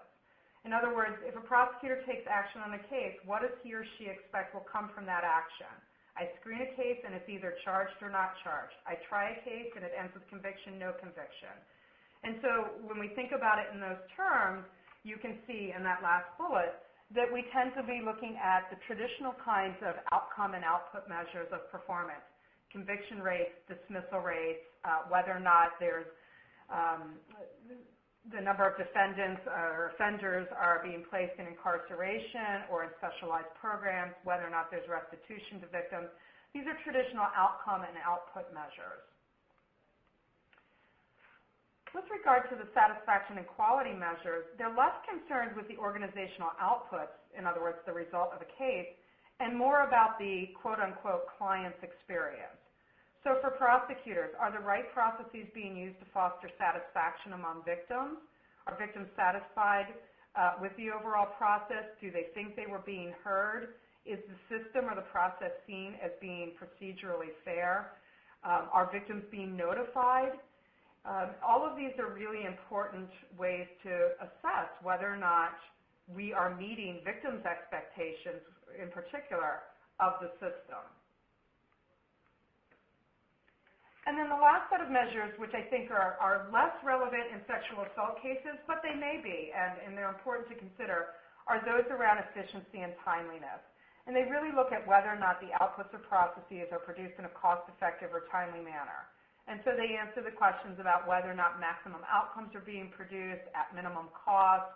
In other words, if a prosecutor takes action on a case, what does he or she expect will come from that action? I screen a case and it's either charged or not charged. I try a case and it ends with conviction, no conviction. And so when we think about it in those terms, you can see in that last bullet that we tend to be looking at the traditional kinds of outcome and output measures of performance. Conviction rates, dismissal rates, whether or not there's the number of defendants or offenders are being placed in incarceration or in specialized programs, whether or not there's restitution to victims. These are traditional outcome and output measures. With regard to the satisfaction and quality measures, they're less concerned with the organizational outputs, in other words, the result of a case, and more about the quote-unquote client's experience. So for prosecutors, are the right processes being used to foster satisfaction among victims? Are victims satisfied with the overall process? Do they think they were being heard? Is the system or the process seen as being procedurally fair? Are victims being notified? All of these are really important ways to assess whether or not we are meeting victims' expectations, in particular, of the system. And then the last set of measures, which I think are less relevant in sexual assault cases, but they may be, and they're important to consider, are those around efficiency and timeliness. And they really look at whether or not the outputs or processes are produced in a cost-effective or timely manner. And so they answer the questions about whether or not maximum outcomes are being produced at minimum cost,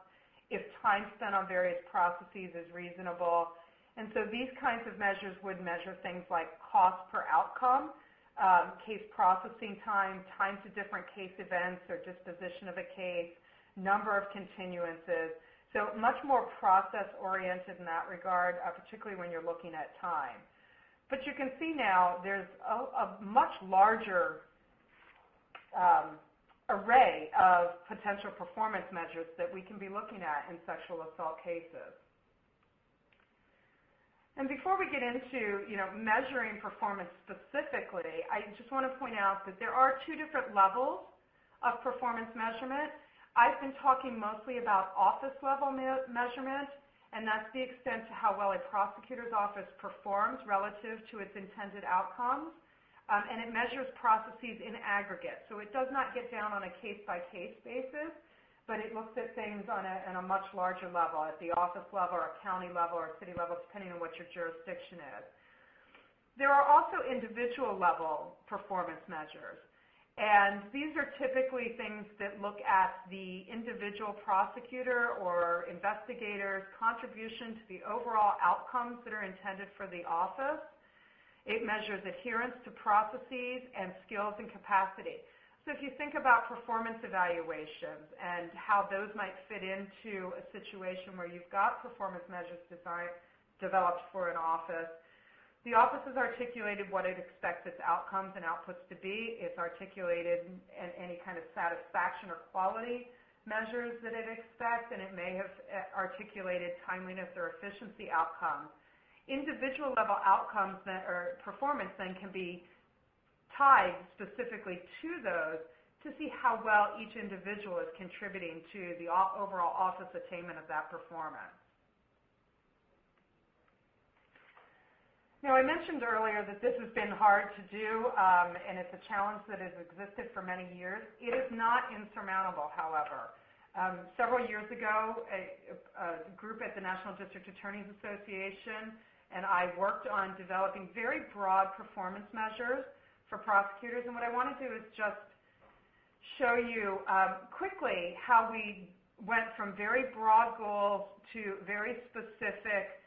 if time spent on various processes is reasonable. And so these kinds of measures would measure things like cost per outcome, case processing time, time to different case events or disposition of a case, number of continuances. So much more process-oriented in that regard, particularly when you're looking at time. But you can see now there's a much larger array of potential performance measures that we can be looking at in sexual assault cases. And before we get into, measuring performance specifically, I just want to point out that there are two different levels of performance measurement. I've been talking mostly about office-level measurement, and that's the extent to how well a prosecutor's office performs relative to its intended outcomes. And it measures processes in aggregate. So it does not get down on a case-by-case basis, but it looks at things on a much larger level, at the office level or county level or city level, depending on what your jurisdiction is. There are also individual level performance measures. And these are typically things that look at the individual prosecutor or investigator's contribution to the overall outcomes that are intended for the office. It measures adherence to processes and skills and capacity. So if you think about performance evaluations and how those might fit into a situation where you've got performance measures developed for an office, the office has articulated what it expects its outcomes and outputs to be. It's articulated any kind of satisfaction or quality measures that it expects, and it may have articulated timeliness or efficiency outcomes. Individual level outcomes or performance then can be tied specifically to those to see how well each individual is contributing to the overall office attainment of that performance. Now, I mentioned earlier that this has been hard to do, and it's a challenge that has existed for many years. It is not insurmountable, however. Several years ago, a group at the National District Attorneys Association and I worked on developing very broad performance measures for prosecutors. And what I want to do is just show you quickly how we went from very broad goals to very specific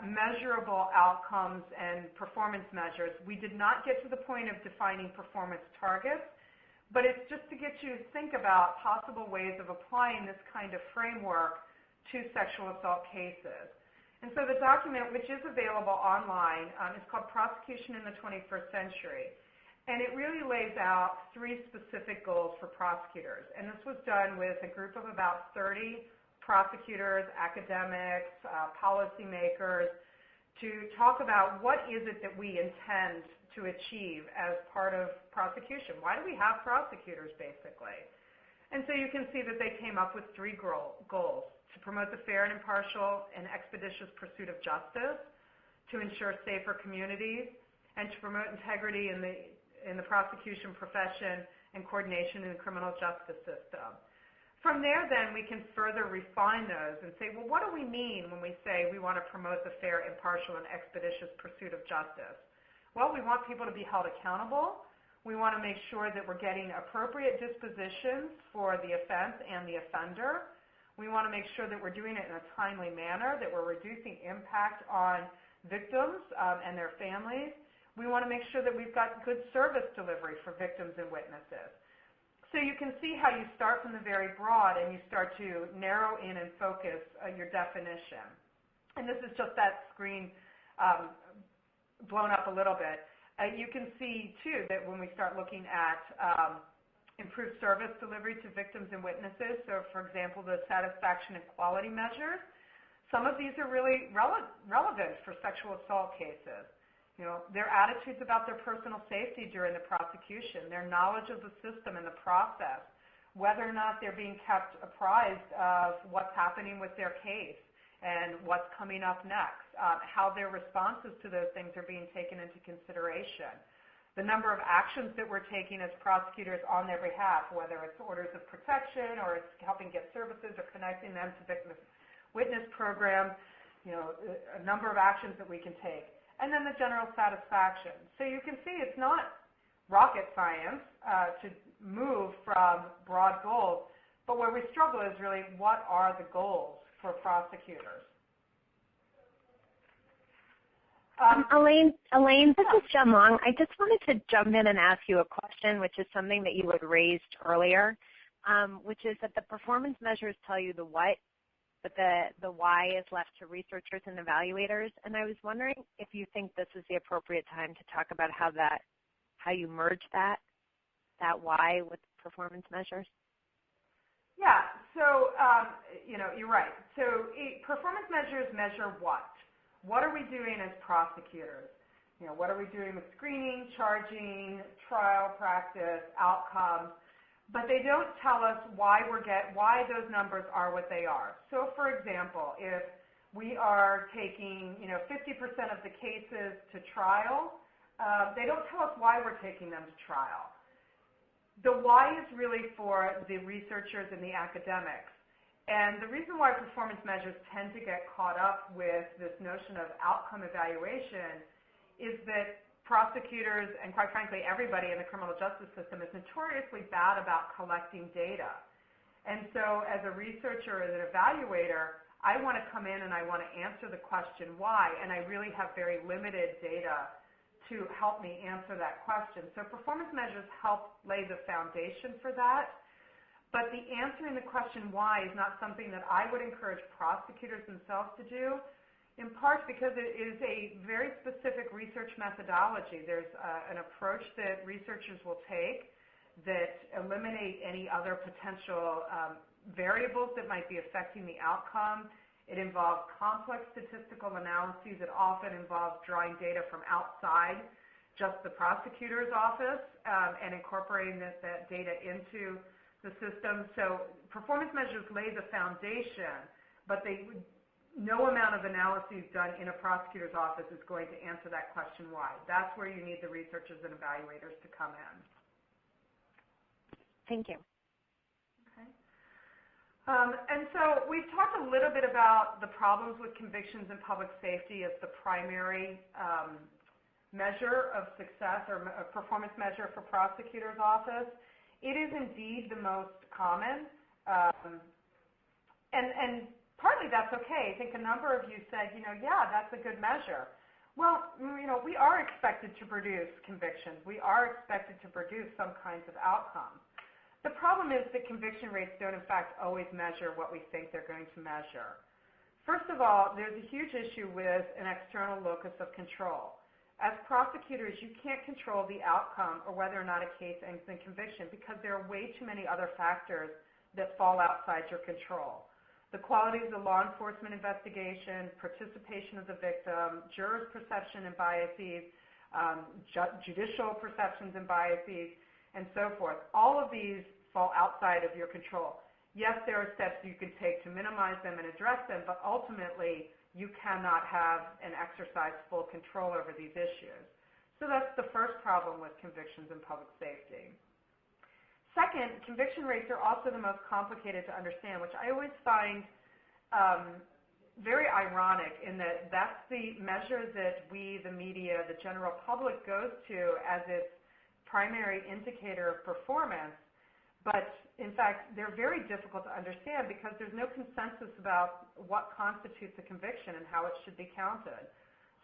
measurable outcomes and performance measures. We did not get to the point of defining performance targets, but it's just to get you to think about possible ways of applying this kind of framework to sexual assault cases. And so the document, which is available online, is called Prosecution in the 21st Century. And it really lays out 3 specific goals for prosecutors. And this was done with a group of about 30 prosecutors, academics, policymakers, to talk about what is it that we intend to achieve as part of prosecution. Why do we have prosecutors, basically? And so you can see that they came up with 3 goals: to promote the fair and impartial and expeditious pursuit of justice, to ensure safer communities, and to promote integrity in the prosecution profession and coordination in the criminal justice system. From there, then, we can further refine those and say, well, what do we mean when we say we want to promote the fair, impartial, and expeditious pursuit of justice? Well, we want people to be held accountable. We want to make sure that we're getting appropriate dispositions for the offense and the offender. We want to make sure that we're doing it in a timely manner, that we're reducing impact on victims and their families. We want to make sure that we've got good service delivery for victims and witnesses. So you can see how you start from the very broad and you start to narrow in and focus your definition. And this is just that screen blown up a little bit. You can see, too, that when we start looking at improved service delivery to victims and witnesses, so, for example, the satisfaction and quality measures, some of these are really relevant for sexual assault cases. You know, their attitudes about their personal safety during the prosecution, their knowledge of the system and the process, whether or not they're being kept apprised of what's happening with their case and what's coming up next, how their responses to those things are being taken into consideration, the number of actions that we're taking as prosecutors on their behalf, whether it's orders of protection or it's helping get services or connecting them to victim-witness programs, you know, a number of actions that we can take. And then the general satisfaction. So you can see it's not rocket science to move from broad goals, but where we struggle is really what are the goals for prosecutors. Elaine, this is Jen Long. I just wanted to jump in and ask you a question, which is something that you had raised earlier, which is that the performance measures tell you the what, but the why is left to researchers and evaluators. And I was wondering if you think this is the appropriate time to talk about how you merge that why with performance measures. Yeah, so you're right. So performance measures measure what? What are we doing as prosecutors? What are we doing with screening, charging, trial practice, outcomes? But they don't tell us why those numbers are what they are. So, for example, if we are taking 50% of the cases to trial, they don't tell us why we're taking them to trial. The why is really for the researchers and the academics. And the reason why performance measures tend to get caught up with this notion of outcome evaluation is that prosecutors and, quite frankly, everybody in the criminal justice system is notoriously bad about collecting data. And so as a researcher, as an evaluator, I want to come in and I want to answer the question why, and I really have very limited data to help me answer that question. So performance measures help lay the foundation for that. But the answering the question why is not something that I would encourage prosecutors themselves to do, in part because it is a very specific research methodology. There's an approach that researchers will take that eliminate any other potential variables that might be affecting the outcome. It involves complex statistical analyses. It often involves drawing data from outside just the prosecutor's office and incorporating that data into the system. So performance measures lay the foundation, but no amount of analyses done in a prosecutor's office is going to answer that question why. That's where you need the researchers and evaluators to come in. Thank you. Okay. And so we've talked a little bit about the problems with convictions in public safety as the primary measure of success or a performance measure for prosecutor's office. It is indeed the most common, and partly that's okay. I think a number of you said, yeah, that's a good measure. Well, we are expected to produce convictions. We are expected to produce some kinds of outcomes. The problem is that conviction rates don't, in fact, always measure what we think they're going to measure. First of all, there's a huge issue with an external locus of control. As prosecutors, you can't control the outcome or whether or not a case ends in conviction because there are way too many other factors that fall outside your control. The quality of the law enforcement investigation, participation of the victim, jurors' perception and biases, judicial perceptions and biases, and so forth. All of these fall outside of your control. Yes, there are steps you can take to minimize them and address them, but ultimately you cannot have and exercise full control over these issues. So that's the first problem with convictions in public safety. Second, conviction rates are also the most complicated to understand, which I always find very ironic in that that's the measure that we, the media, the general public goes to as its primary indicator of performance. But in fact, they're very difficult to understand because there's no consensus about what constitutes a conviction and how it should be counted.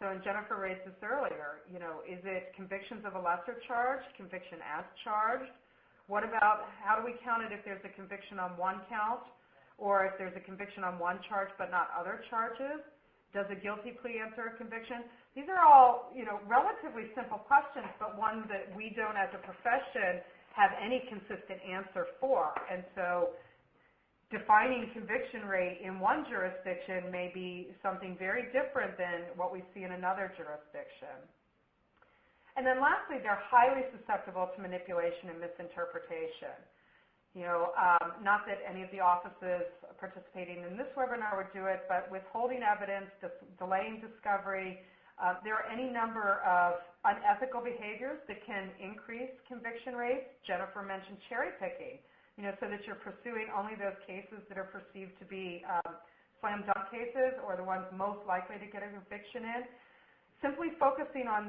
So, and Jennifer raised this earlier, is it convictions of a lesser charge, conviction as charged? What about, how do we count it if there's a conviction on one count or if there's a conviction on one charge but not other charges? Does a guilty plea answer a conviction? These are all, relatively simple questions, but ones that we don't as a profession have any consistent answer for. And so defining conviction rate in one jurisdiction may be something very different than what we see in another jurisdiction. And then lastly, they're highly susceptible to manipulation and misinterpretation. Not that any of the offices participating in this webinar would do it, but withholding evidence, delaying discovery, there are any number of unethical behaviors that can increase conviction rates. Jennifer mentioned cherry picking, so that you're pursuing only those cases that are perceived to be slam dunk cases or the ones most likely to get a conviction in. Simply focusing on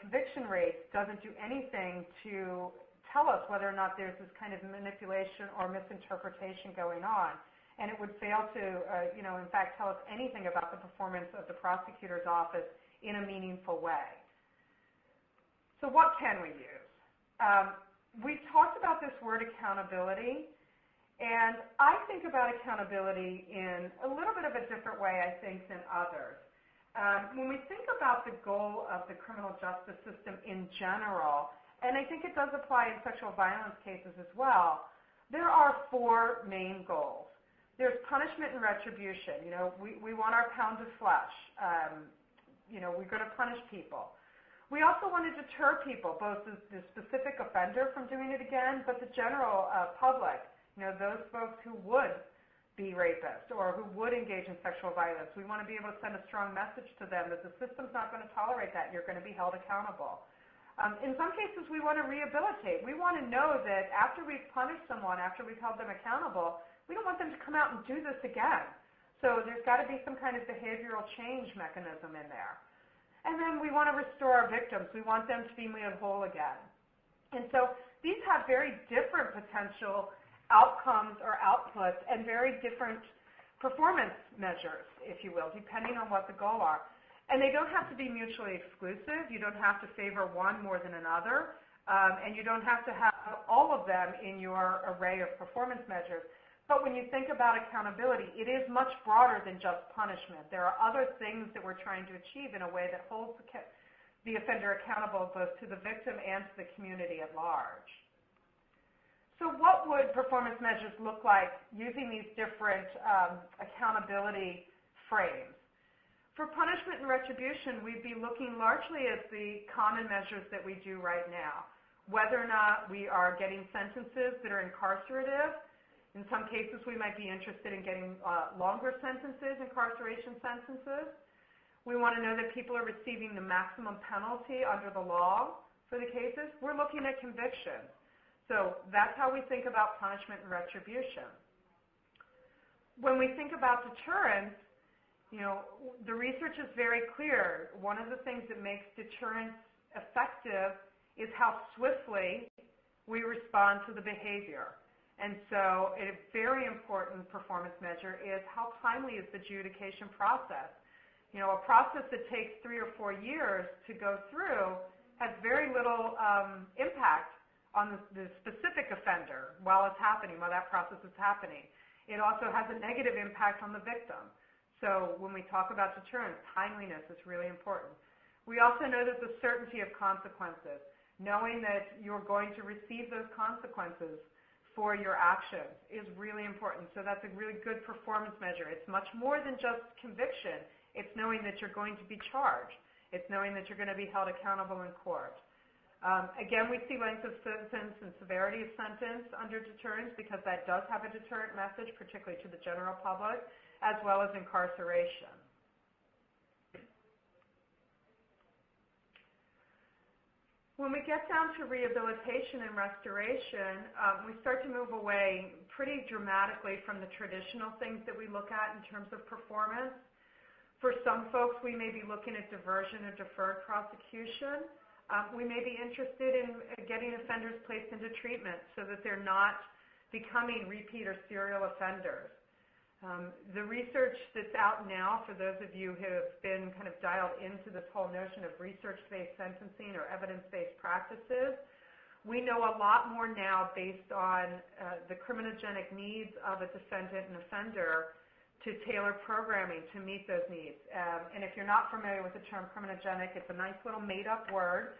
conviction rates doesn't do anything to tell us whether or not there's this kind of manipulation or misinterpretation going on. And it would fail to, in fact, tell us anything about the performance of the prosecutor's office in a meaningful way. So what can we use? We talked about this word accountability, And I think about accountability in a little bit of a different way, I think, than others. When we think about the goal of the criminal justice system in general, and I think it does apply in sexual violence cases as well, there are four main goals. There's punishment and retribution. We want our pound of flesh. We're going to punish people. We also want to deter people, both the specific offender from doing it again, but the general public, those folks who would be rapists or who would engage in sexual violence. We want to be able to send a strong message to them that the system's not going to tolerate that and you're going to be held accountable. In some cases, we want to rehabilitate. We want to know that after we've punished someone, after we've held them accountable, we don't want them to come out and do this again. So there's got to be some kind of behavioral change mechanism in there. And then we want to restore our victims. We want them to be made whole again. And so these have very different potential outcomes or outputs and very different performance measures, if you will, depending on what the goal are. And they don't have to be mutually exclusive. You don't have to favor one more than another. And you don't have to have all of them in your array of performance measures. But when you think about accountability, it is much broader than just punishment. There are other things that we're trying to achieve in a way that holds the offender accountable both to the victim and to the community at large. So what would performance measures look like using these different accountability frames? For punishment and retribution, we'd be looking largely at the common measures that we do right now, whether or not we are getting sentences that are incarcerative. In some cases, we might be interested in getting longer sentences, incarceration sentences. We want to know that people are receiving the maximum penalty under the law for the cases. We're looking at convictions. So that's how we think about punishment and retribution. When we think about deterrence, the research is very clear. One of the things that makes deterrence effective is how swiftly we respond to the behavior. And so a very important performance measure is how timely is the adjudication process. A process that takes 3 or 4 years to go through has very little impact on the specific offender while it's happening, while that process is happening. It also has a negative impact on the victim. So when we talk about deterrence, timeliness is really important. We also know that the certainty of consequences, knowing that you're going to receive those consequences for your actions, is really important. So that's a really good performance measure. It's much more than just conviction. It's knowing that you're going to be charged. It's knowing that you're going to be held accountable in court. Again, we see length of sentence and severity of sentence under deterrence because that does have a deterrent message, particularly to the general public, as well as incarceration. When we get down to rehabilitation and restoration, we start to move away pretty dramatically from the traditional things that we look at in terms of performance. For some folks, we may be looking at diversion or deferred prosecution. We may be interested in getting offenders placed into treatment so that they're not becoming repeat or serial offenders. The research that's out now, for those of you who have been kind of dialed into this whole notion of research-based sentencing or evidence-based practices, we know a lot more now based on the criminogenic needs of a defendant and offender to tailor programming to meet those needs. And if you're not familiar with the term criminogenic, it's a nice little made-up word.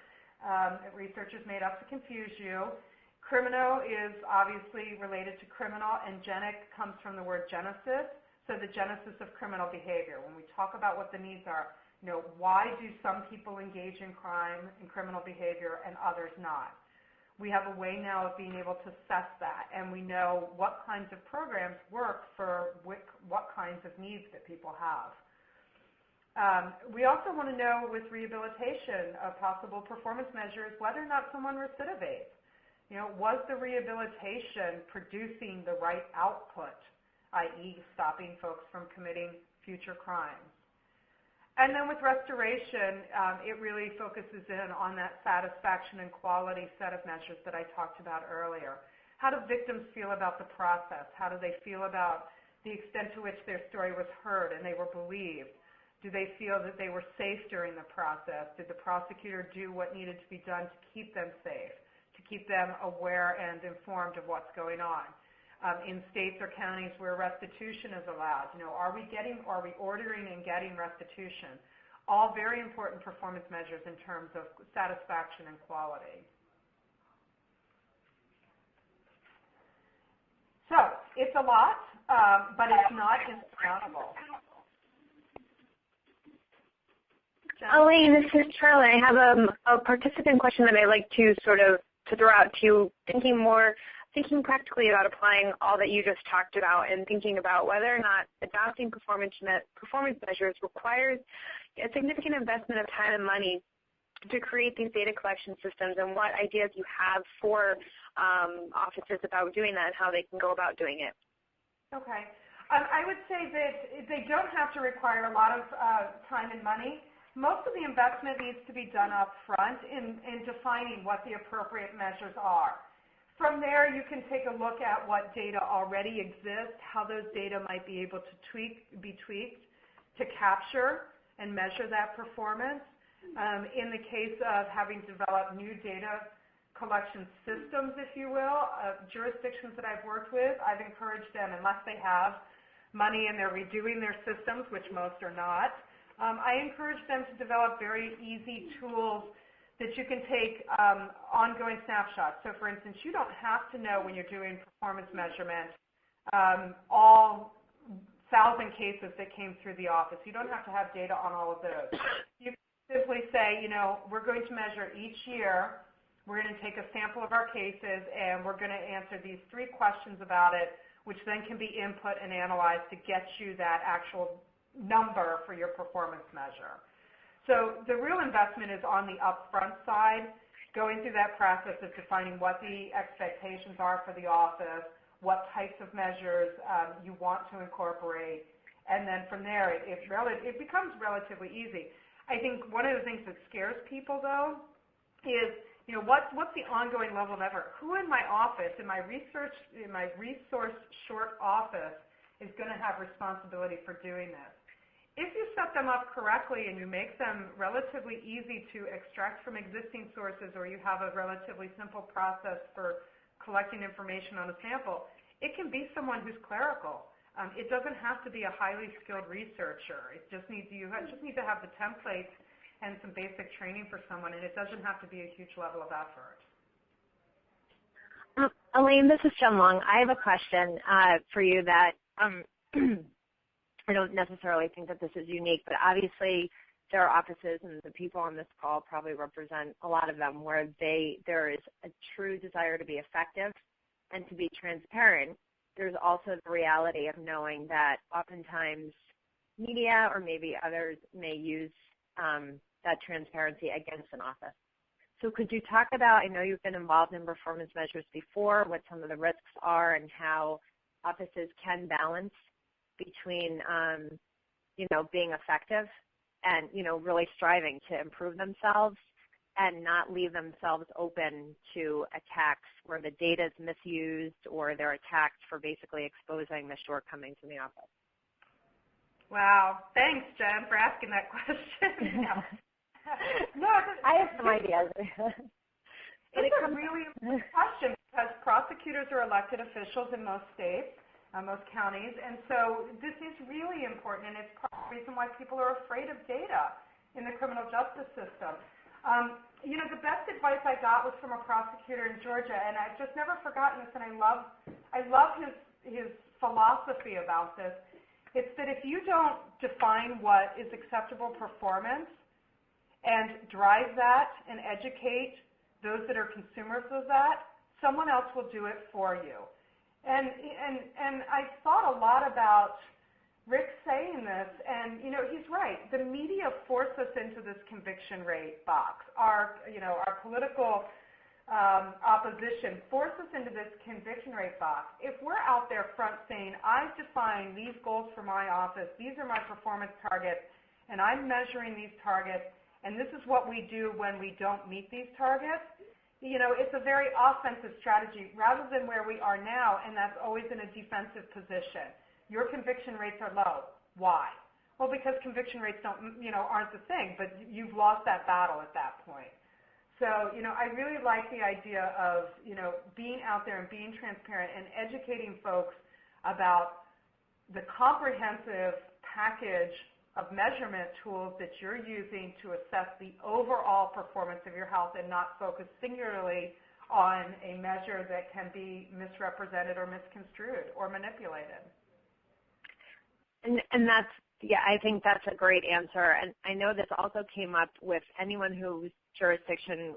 Researchers made up to confuse you. Crimino is obviously related to criminal, and genic comes from the word genesis, so the genesis of criminal behavior. When we talk about what the needs are, why do some people engage in crime and criminal behavior and others not? We have a way now of being able to assess that, and we know what kinds of programs work for what kinds of needs that people have. We also want to know with rehabilitation, a possible performance measure is whether or not someone recidivates. Was the rehabilitation producing the right output, i.e. stopping folks from committing future crimes? And then with restoration, it really focuses in on that satisfaction and quality set of measures that I talked about earlier. How do victims feel about the process? How do they feel about the extent to which their story was heard and they were believed? Do they feel that they were safe during the process? Did the prosecutor do what needed to be done to keep them safe, to keep them aware and informed of what's going on? in states or counties where restitution is allowed. Are we ordering and getting restitution? All very important performance measures in terms of satisfaction and quality. So it's a lot, but it's not insurmountable. Elaine, this is Charlie. I have a participant question that I'd like to throw out to you, thinking practically about applying all that you just talked about and thinking about whether or not adopting performance measures requires a significant investment of time and money to create these data collection systems, and what ideas you have for officers about doing that and how they can go about doing it. Okay. I would say that they don't have to require a lot of time and money. Most of the investment needs to be done up front in defining what the appropriate measures are. From there, you can take a look at what data already exists, how those data might be able to be tweaked to capture and measure that performance. In the case of having developed new data collection systems, if you will, jurisdictions that I've worked with, I've encouraged them, unless they have money and they're redoing their systems, which most are not, I encourage them to develop very easy tools that you can take ongoing snapshots. So for instance, you don't have to know when you're doing performance measurement all 1,000 cases that came through the office. You don't have to have data on all of those. You can simply say, we're going to measure each year. We're going to take a sample of our cases, and we're going to answer these 3 questions about it, which then can be input and analyzed to get you that actual number for your performance measure. So the real investment is on the upfront side, going through that process of defining what the expectations are for the office, what types of measures you want to incorporate, and then from there it becomes relatively easy. I think one of the things that scares people, though, is what's the ongoing level of effort? Who in my office, in my resource short office, is going to have responsibility for doing this? If you set them up correctly and you make them relatively easy to extract from existing sources, or you have a relatively simple process for collecting information on a sample, it can be someone who's clerical. It doesn't have to be a highly skilled researcher. You just need to have the templates and some basic training for someone, and it doesn't have to be a huge level of effort. Elaine, this is Jen Long. I have a question for you that I don't necessarily think that this is unique, but obviously there are offices, and the people on this call probably represent a lot of them, where there is a true desire to be effective and to be transparent. There's also the reality of knowing that oftentimes media or maybe others may use that transparency against an office. So could you talk about, I know you've been involved in performance measures before, what some of the risks are and how offices can balance between, being effective and, really striving to improve themselves and not leave themselves open to attacks where the data is misused or they're attacked for basically exposing the shortcomings in the office. Wow. Thanks, Jen, for asking that question. I have some ideas. It's a really important question because prosecutors are elected officials in most states, most counties, and so this is really important, and it's part of the reason why people are afraid of data in the criminal justice system. The best advice I got was from a prosecutor in Georgia, and I've just never forgotten this, and I love his philosophy about this. It's that if you don't define what is acceptable performance and drive that and educate those that are consumers of that, someone else will do it for you. And I thought a lot about Rick saying this, and he's right. The media force us into this conviction rate box. Our political opposition force us into this conviction rate box. If we're out there front saying, I've defined these goals for my office, these are my performance targets, and I'm measuring these targets, and this is what we do when we don't meet these targets, it's a very offensive strategy rather than where we are now, and that's always in a defensive position. Your conviction rates are low. Why? Well, because conviction rates aren't the thing, but you've lost that battle at that point. So, I really like the idea of, being out there and being transparent and educating folks about the comprehensive package of measurement tools that you're using to assess the overall performance of your health and not focus singularly on a measure that can be misrepresented or misconstrued or manipulated. And that's, yeah, I think that's a great answer. And I know this also came up with anyone whose jurisdiction,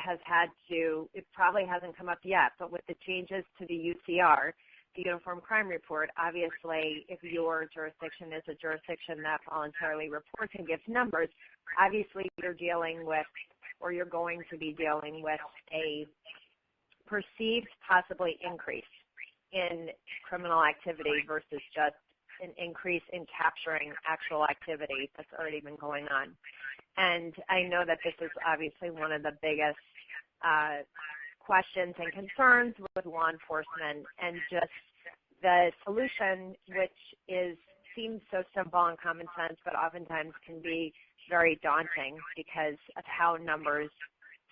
has had to, it probably hasn't come up yet, but with the changes to the UCR, the Uniform Crime Report, obviously, if your jurisdiction is a jurisdiction that voluntarily reports and gives numbers, obviously you're dealing with, or you're going to be dealing with, a perceived possibly increase in criminal activity versus just an increase in capturing actual activity that's already been going on. And I know that this is obviously one of the biggest questions and concerns with law enforcement, and just the solution, which seems so simple and common sense, but oftentimes can be very daunting because of how numbers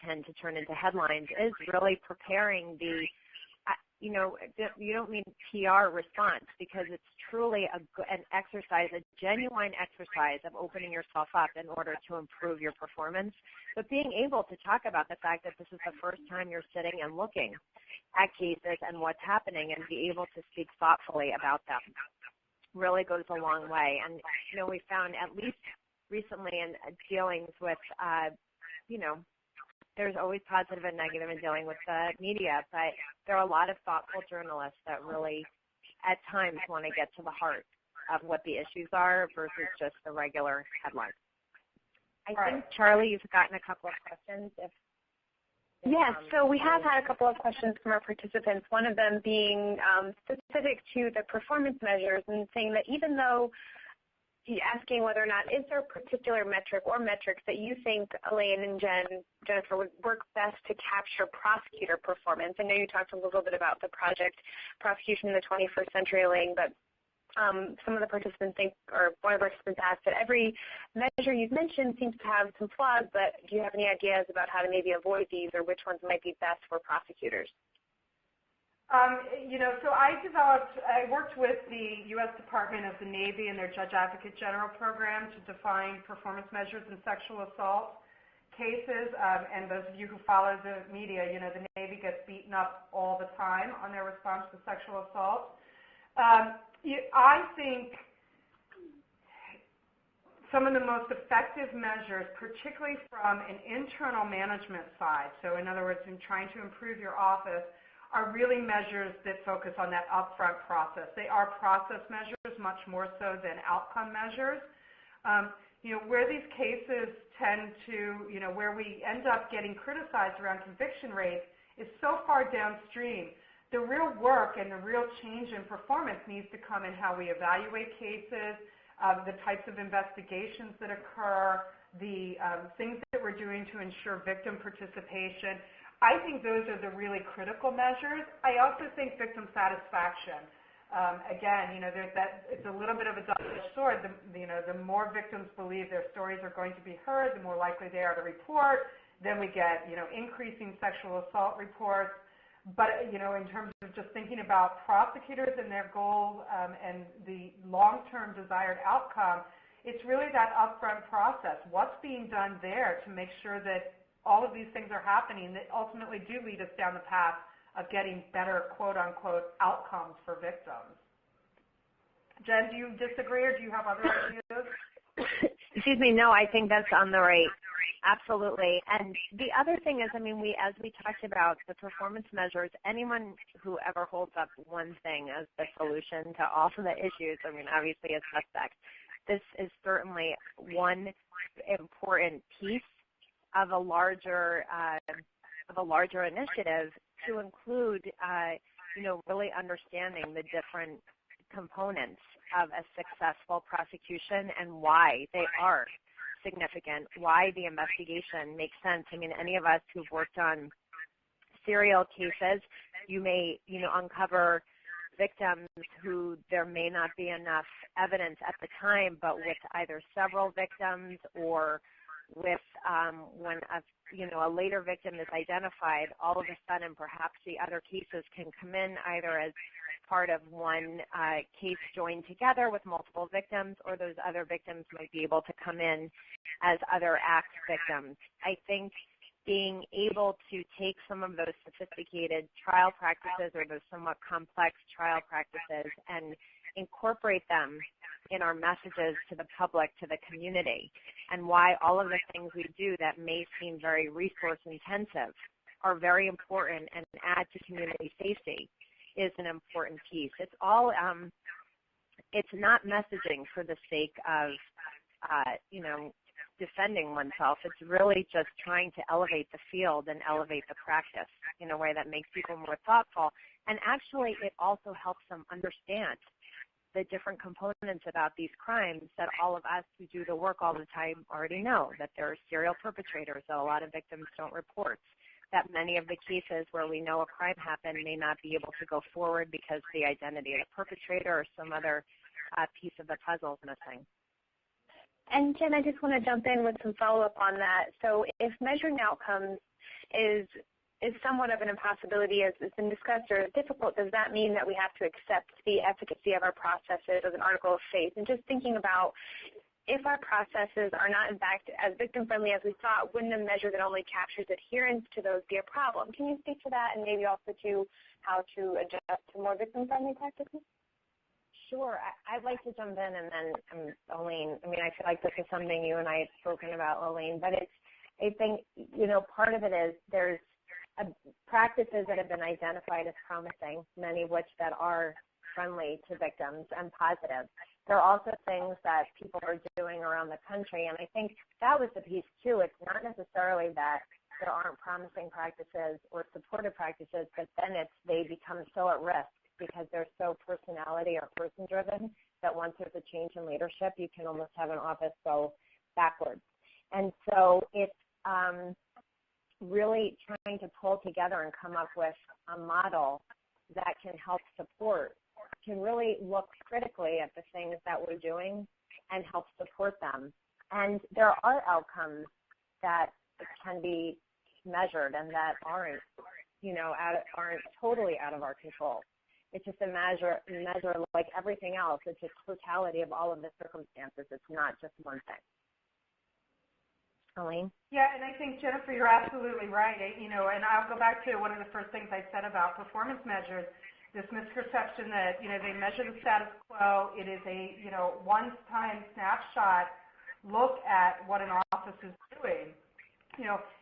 tend to turn into headlines, is really preparing the you don't mean PR response, because it's truly an exercise, a genuine exercise of opening yourself up in order to improve your performance, but being able to talk about the fact that this is the first time you're sitting and looking at cases and what's happening, and be able to speak thoughtfully about them really goes a long way. And, we found, at least recently in dealings with, there's always positive and negative in dealing with the media, but there are a lot of thoughtful journalists that really, at times, want to get to the heart of what the issues are versus just the regular headlines. I think, Charlie, you've gotten a couple of questions. Yes, so we have had a couple of questions from our participants, one of them being specific to the performance measures, and saying that even though asking whether or not is there a particular metric or metrics that you think, Elaine and Jennifer, would work best to capture prosecutor performance. I know you talked a little bit about the project Prosecution in the 21st Century, Elaine, but some of the participants think, or one of the participants asked, that every measure you've mentioned seems to have some flaws, but do you have any ideas about how to maybe avoid these, or which ones might be best for prosecutors? So I worked with the U.S. Department of the Navy and their Judge Advocate General program to define performance measures in sexual assault cases. And those of you who follow the media, the Navy gets beaten up all the time on their response to sexual assault. I think some of the most effective measures, particularly from an internal management side, so in other words, in trying to improve your office, are really measures that focus on that upfront process. They are process measures much more so than outcome measures. Where these cases tend to, where we end up getting criticized around conviction rates is so far downstream. The real work and the real change in performance needs to come in how we evaluate cases, the types of investigations that occur, the things that we're doing to ensure victim participation. I think those are the really critical measures. I also think victim satisfaction. Again, it's a little bit of a double-edged sword. The more victims believe their stories are going to be heard, the more likely they are to report. Then we get, increasing sexual assault reports. But, in terms of just thinking about prosecutors and their goals and the long-term desired outcome, it's really that upfront process. What's being done there to make sure that all of these things are happening that ultimately do lead us down the path of getting better, quote-unquote, outcomes for victims. Jen, do you disagree, or do you have other ideas? Excuse me, no, I think that's on the right. Absolutely. And the other thing is, as we talked about the performance measures, anyone who ever holds up one thing as the solution to all of the issues, obviously is suspect. This is certainly one important piece of a larger initiative to include, really understanding the different components of a successful prosecution and why they are significant, why the investigation makes sense. Any of us who've worked on serial cases, you may, uncover victims who there may not be enough evidence at the time, but with either several victims or with when a a later victim is identified, all of a sudden perhaps the other cases can come in either as part of one case joined together with multiple victims, or those other victims might be able to come in as other act victims. I think being able to take some of those sophisticated trial practices or those somewhat complex trial practices and incorporate them in our messages to the public, to the community, and why all of the things we do that may seem very resource intensive are very important and add to community safety is an important piece. It's all, it's not messaging for the sake of, defending oneself. It's really just trying to elevate the field and elevate the practice in a way that makes people more thoughtful. And actually, it also helps them understand the different components about these crimes that all of us who do the work all the time already know, that there are serial perpetrators that a lot of victims don't report, that many of the cases where we know a crime happened may not be able to go forward because the identity of the perpetrator or some other piece of the puzzle is missing. And Jen, I just want to jump in with some follow-up on that. So if measuring outcomes is somewhat of an impossibility, as has been discussed, or difficult, does that mean that we have to accept the efficacy of our processes as an article of faith? And just thinking about if our processes are not, in fact, as victim-friendly as we thought, wouldn't a measure that only captures adherence to those be a problem? Can you speak to that and maybe also to how to adjust to more victim-friendly practices? Sure. I'd like to jump in, and then Elaine, I feel like this is something you and I have spoken about, Elaine, but I think, part of it is there's practices that have been identified as promising, many of which that are friendly to victims and positive. There are also things that people are doing around the country, and I think that was the piece, too. It's not necessarily that there aren't promising practices or supportive practices, but then they become so at risk because they're so personality or person-driven that once there's a change in leadership, you can almost have an office go backwards. And so it's really trying to pull together and come up with a model that can help support, can really look critically at the things that we're doing and help support them. And there are outcomes that can be measured and that aren't totally out of our control. It's just a measure like everything else. It's a totality of all of the circumstances. It's not just one thing. Elaine? Yeah, and I think, Jennifer, you're absolutely right. And I'll go back to one of the first things I said about performance measures, this misperception that, they measure the status quo. It is a, one-time snapshot look at what an office is doing.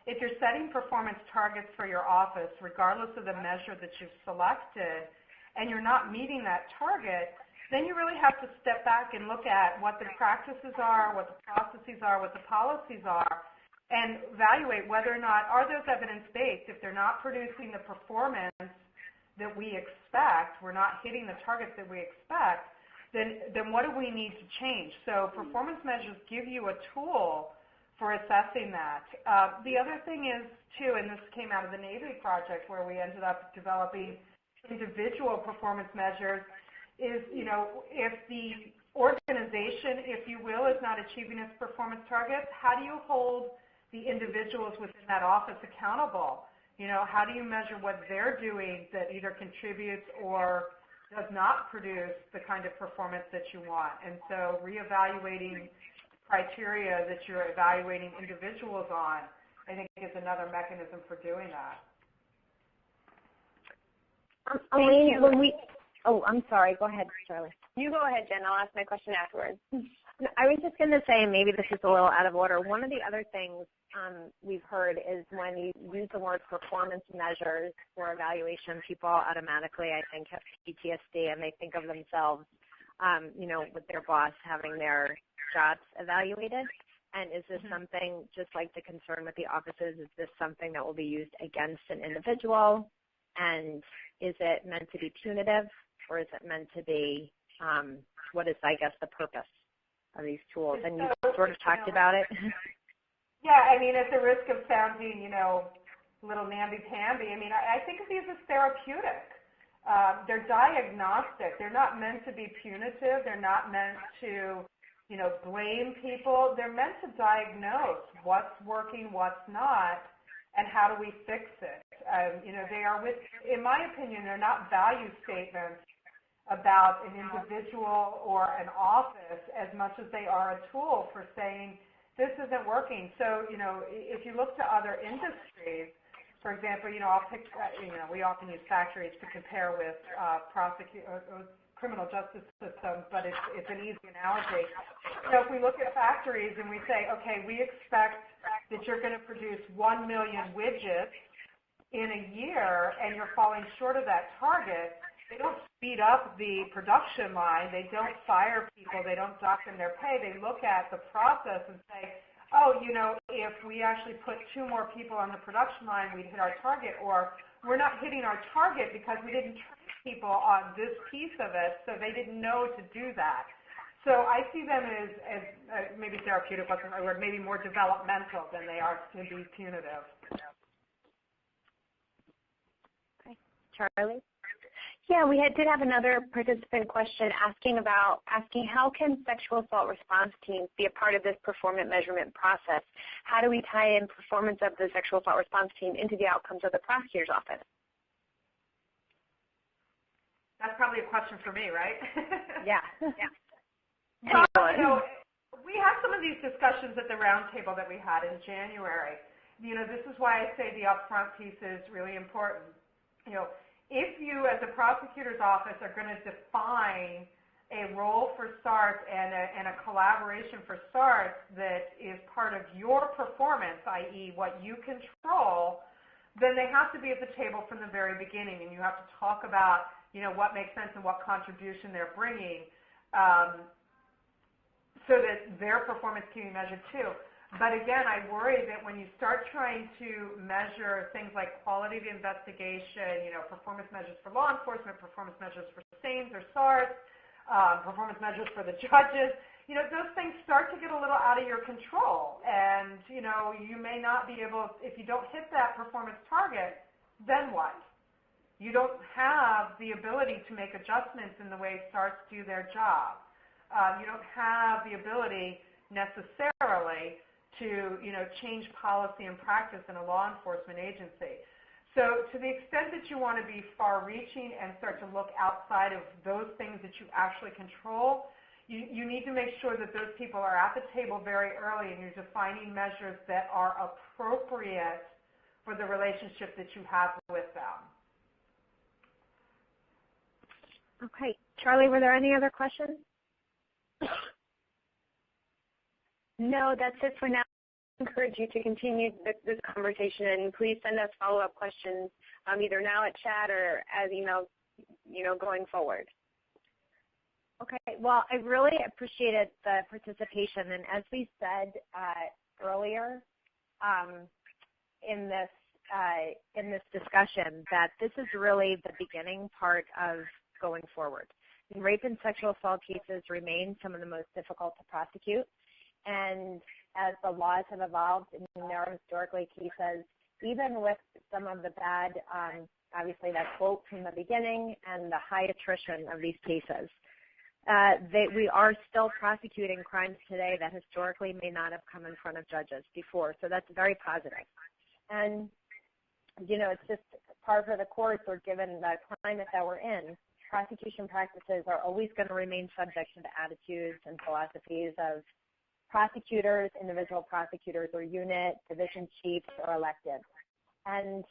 If you're setting performance targets for your office, regardless of the measure that you've selected, and you're not meeting that target, then you really have to step back and look at what the practices are, what the processes are, what the policies are, and evaluate whether or not are those evidence-based. If they're not producing the performance that we expect, we're not hitting the targets that we expect, then what do we need to change? So performance measures give you a tool for assessing that. The other thing is, too, and this came out of the Navy project where we ended up developing individual performance measures, is, if the organization, if you will, is not achieving its performance targets, how do you hold the individuals within that office accountable? How do you measure what they're doing that either contributes or does not produce the kind of performance that you want? And so reevaluating criteria that you're evaluating individuals on, I think, is another mechanism for doing that. Elaine, I'm sorry. Go ahead, Charlie. You go ahead, Jen. I'll ask my question afterwards. I was just going to say, maybe this is a little out of order. One of the other things we've heard is when you use the word performance measures for evaluation, people automatically, I think, have PTSD and they think of themselves, with their boss having their jobs evaluated. And is this something, just like the concern with the offices, is this something that will be used against an individual? And is it meant to be punitive, or is it meant to be, what is, I guess, the purpose of these tools? And you sort of talked about it. Yeah, at the risk of sounding, little namby-pamby, I think of these as therapeutic. They're diagnostic. They're not meant to be punitive. They're not meant to, blame people. They're meant to diagnose what's working, what's not, and how do we fix it? They are in my opinion, they're not value statements about an individual or an office as much as they are a tool for saying this isn't working. So, if you look to other industries, for example, I'll pick, we often use factories to compare with criminal justice systems, but it's an easy analogy. So if we look at factories and we say, okay, we expect that you're going to produce 1 million widgets in a year and you're falling short of that target, they don't speed up the production line, they don't fire people, they don't dock them their pay, they look at the process and say, oh, if we actually put 2 more people on the production line, we'd hit our target, or we're not hitting our target because we didn't train people on this piece of it, so they didn't know to do that. So I see them as maybe therapeutic wasn't the word, maybe more developmental than they are to be punitive. Okay. Charlie? Yeah, we did have another participant question asking how can sexual assault response teams be a part of this performance measurement process? How do we tie in performance of the sexual assault response team into the outcomes of the prosecutor's office? That's probably a question for me, right? Yeah. So, we had some of these discussions at the roundtable that we had in January. This is why I say the upfront piece is really important. If you, as a prosecutor's office, are going to define a role for SART and a collaboration for SART that is part of your performance, i.e. what you control, then they have to be at the table from the very beginning, and you have to talk about, what makes sense and what contribution they're bringing so that their performance can be measured too. But again, I worry that when you start trying to measure things like quality of the investigation, performance measures for law enforcement, performance measures for SANES or SART, performance measures for the judges, those things start to get a little out of your control. And, you may not be able, if you don't hit that performance target, then what? You don't have the ability to make adjustments in the way SARTs do their job. You don't have the ability necessarily to change policy and practice in a law enforcement agency. So to the extent that you want to be far-reaching and start to look outside of those things that you actually control, you need to make sure that those people are at the table very early and you're defining measures that are appropriate for the relationship that you have with them. Okay. Charlie, were there any other questions? No, that's it for now. I encourage you to continue this conversation, and please send us follow-up questions either now at chat or as email, going forward. Okay. Well, I really appreciated the participation, and as we said earlier in this discussion, that this is really the beginning part of going forward. And rape and sexual assault cases remain some of the most difficult to prosecute. And as the laws have evolved, and there are historically cases, even with some of the bad, obviously that quote from the beginning and the high attrition of these cases, we are still prosecuting crimes today that historically may not have come in front of judges before. So that's very positive. And, it's just par for the course, or given the climate that we're in, prosecution practices are always going to remain subject to the attitudes and philosophies of prosecutors, individual prosecutors or unit, division chiefs, or elected. And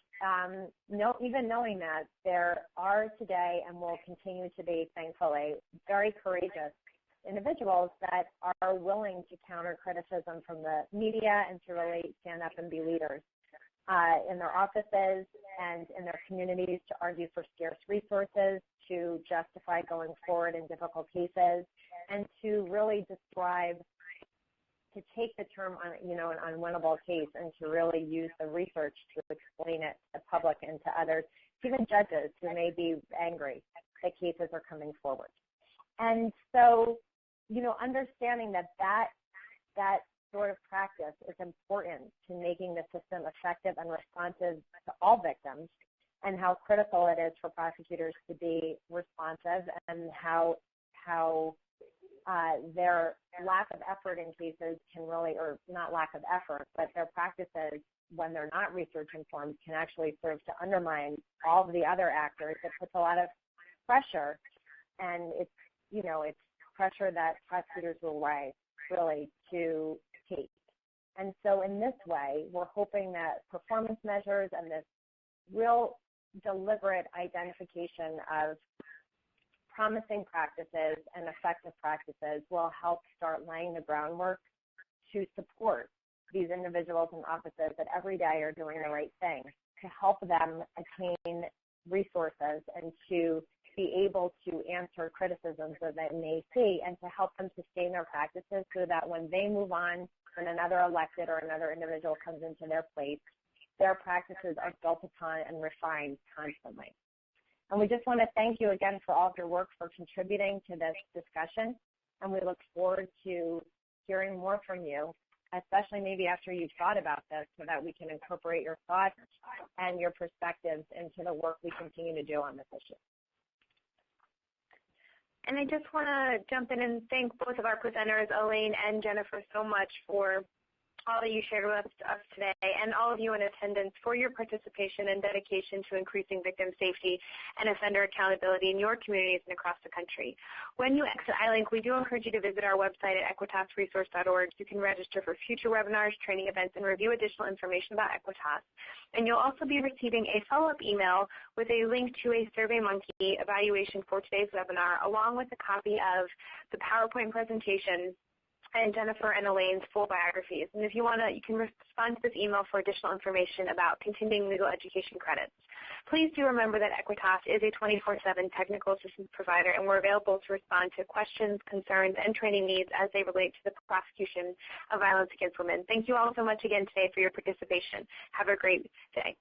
even knowing that, there are today and will continue to be, thankfully, very courageous individuals that are willing to counter criticism from the media and to really stand up and be leaders in their offices and in their communities, to argue for scarce resources, to justify going forward in difficult cases, and to really describe, to take the term on, an unwinnable case and to really use the research to explain it to the public and to others, even judges who may be angry that cases are coming forward. And so, understanding that sort of practice is important to making the system effective and responsive to all victims, and how critical it is for prosecutors to be responsive, and how their lack of effort in cases can really, or not lack of effort, but their practices, when they're not research informed, can actually serve to undermine all of the other actors. It puts a lot of pressure, and it's pressure that prosecutors will really to take. And so in this way, we're hoping that performance measures and this real deliberate identification of promising practices and effective practices will help start laying the groundwork to support these individuals and offices that every day are doing the right thing, to help them attain resources and to be able to answer criticisms that they may see, and to help them sustain their practices so that when they move on, when another elected or another individual comes into their place, their practices are built upon and refined constantly. And we just want to thank you again for all of your work, for contributing to this discussion, and we look forward to hearing more from you, especially maybe after you've thought about this, so that we can incorporate your thoughts and your perspectives into the work we continue to do on this issue. And I just want to jump in and thank both of our presenters, Elaine and Jennifer, so much for all that you shared with us today, and all of you in attendance for your participation and dedication to increasing victim safety and offender accountability in your communities and across the country. When you exit iLink, we do encourage you to visit our website at equitasresource.org. You can register for future webinars, training events, and review additional information about Equitas. And you'll also be receiving a follow-up email with a link to a SurveyMonkey evaluation for today's webinar, along with a copy of the PowerPoint presentation and Jennifer and Elaine's full biographies. And if you want to, you can respond to this email for additional information about continuing legal education credits. Please do remember that Equitas is a 24/7 technical assistance provider, and we're available to respond to questions, concerns, and training needs as they relate to the prosecution of violence against women. Thank you all so much again today for your participation. Have a great day.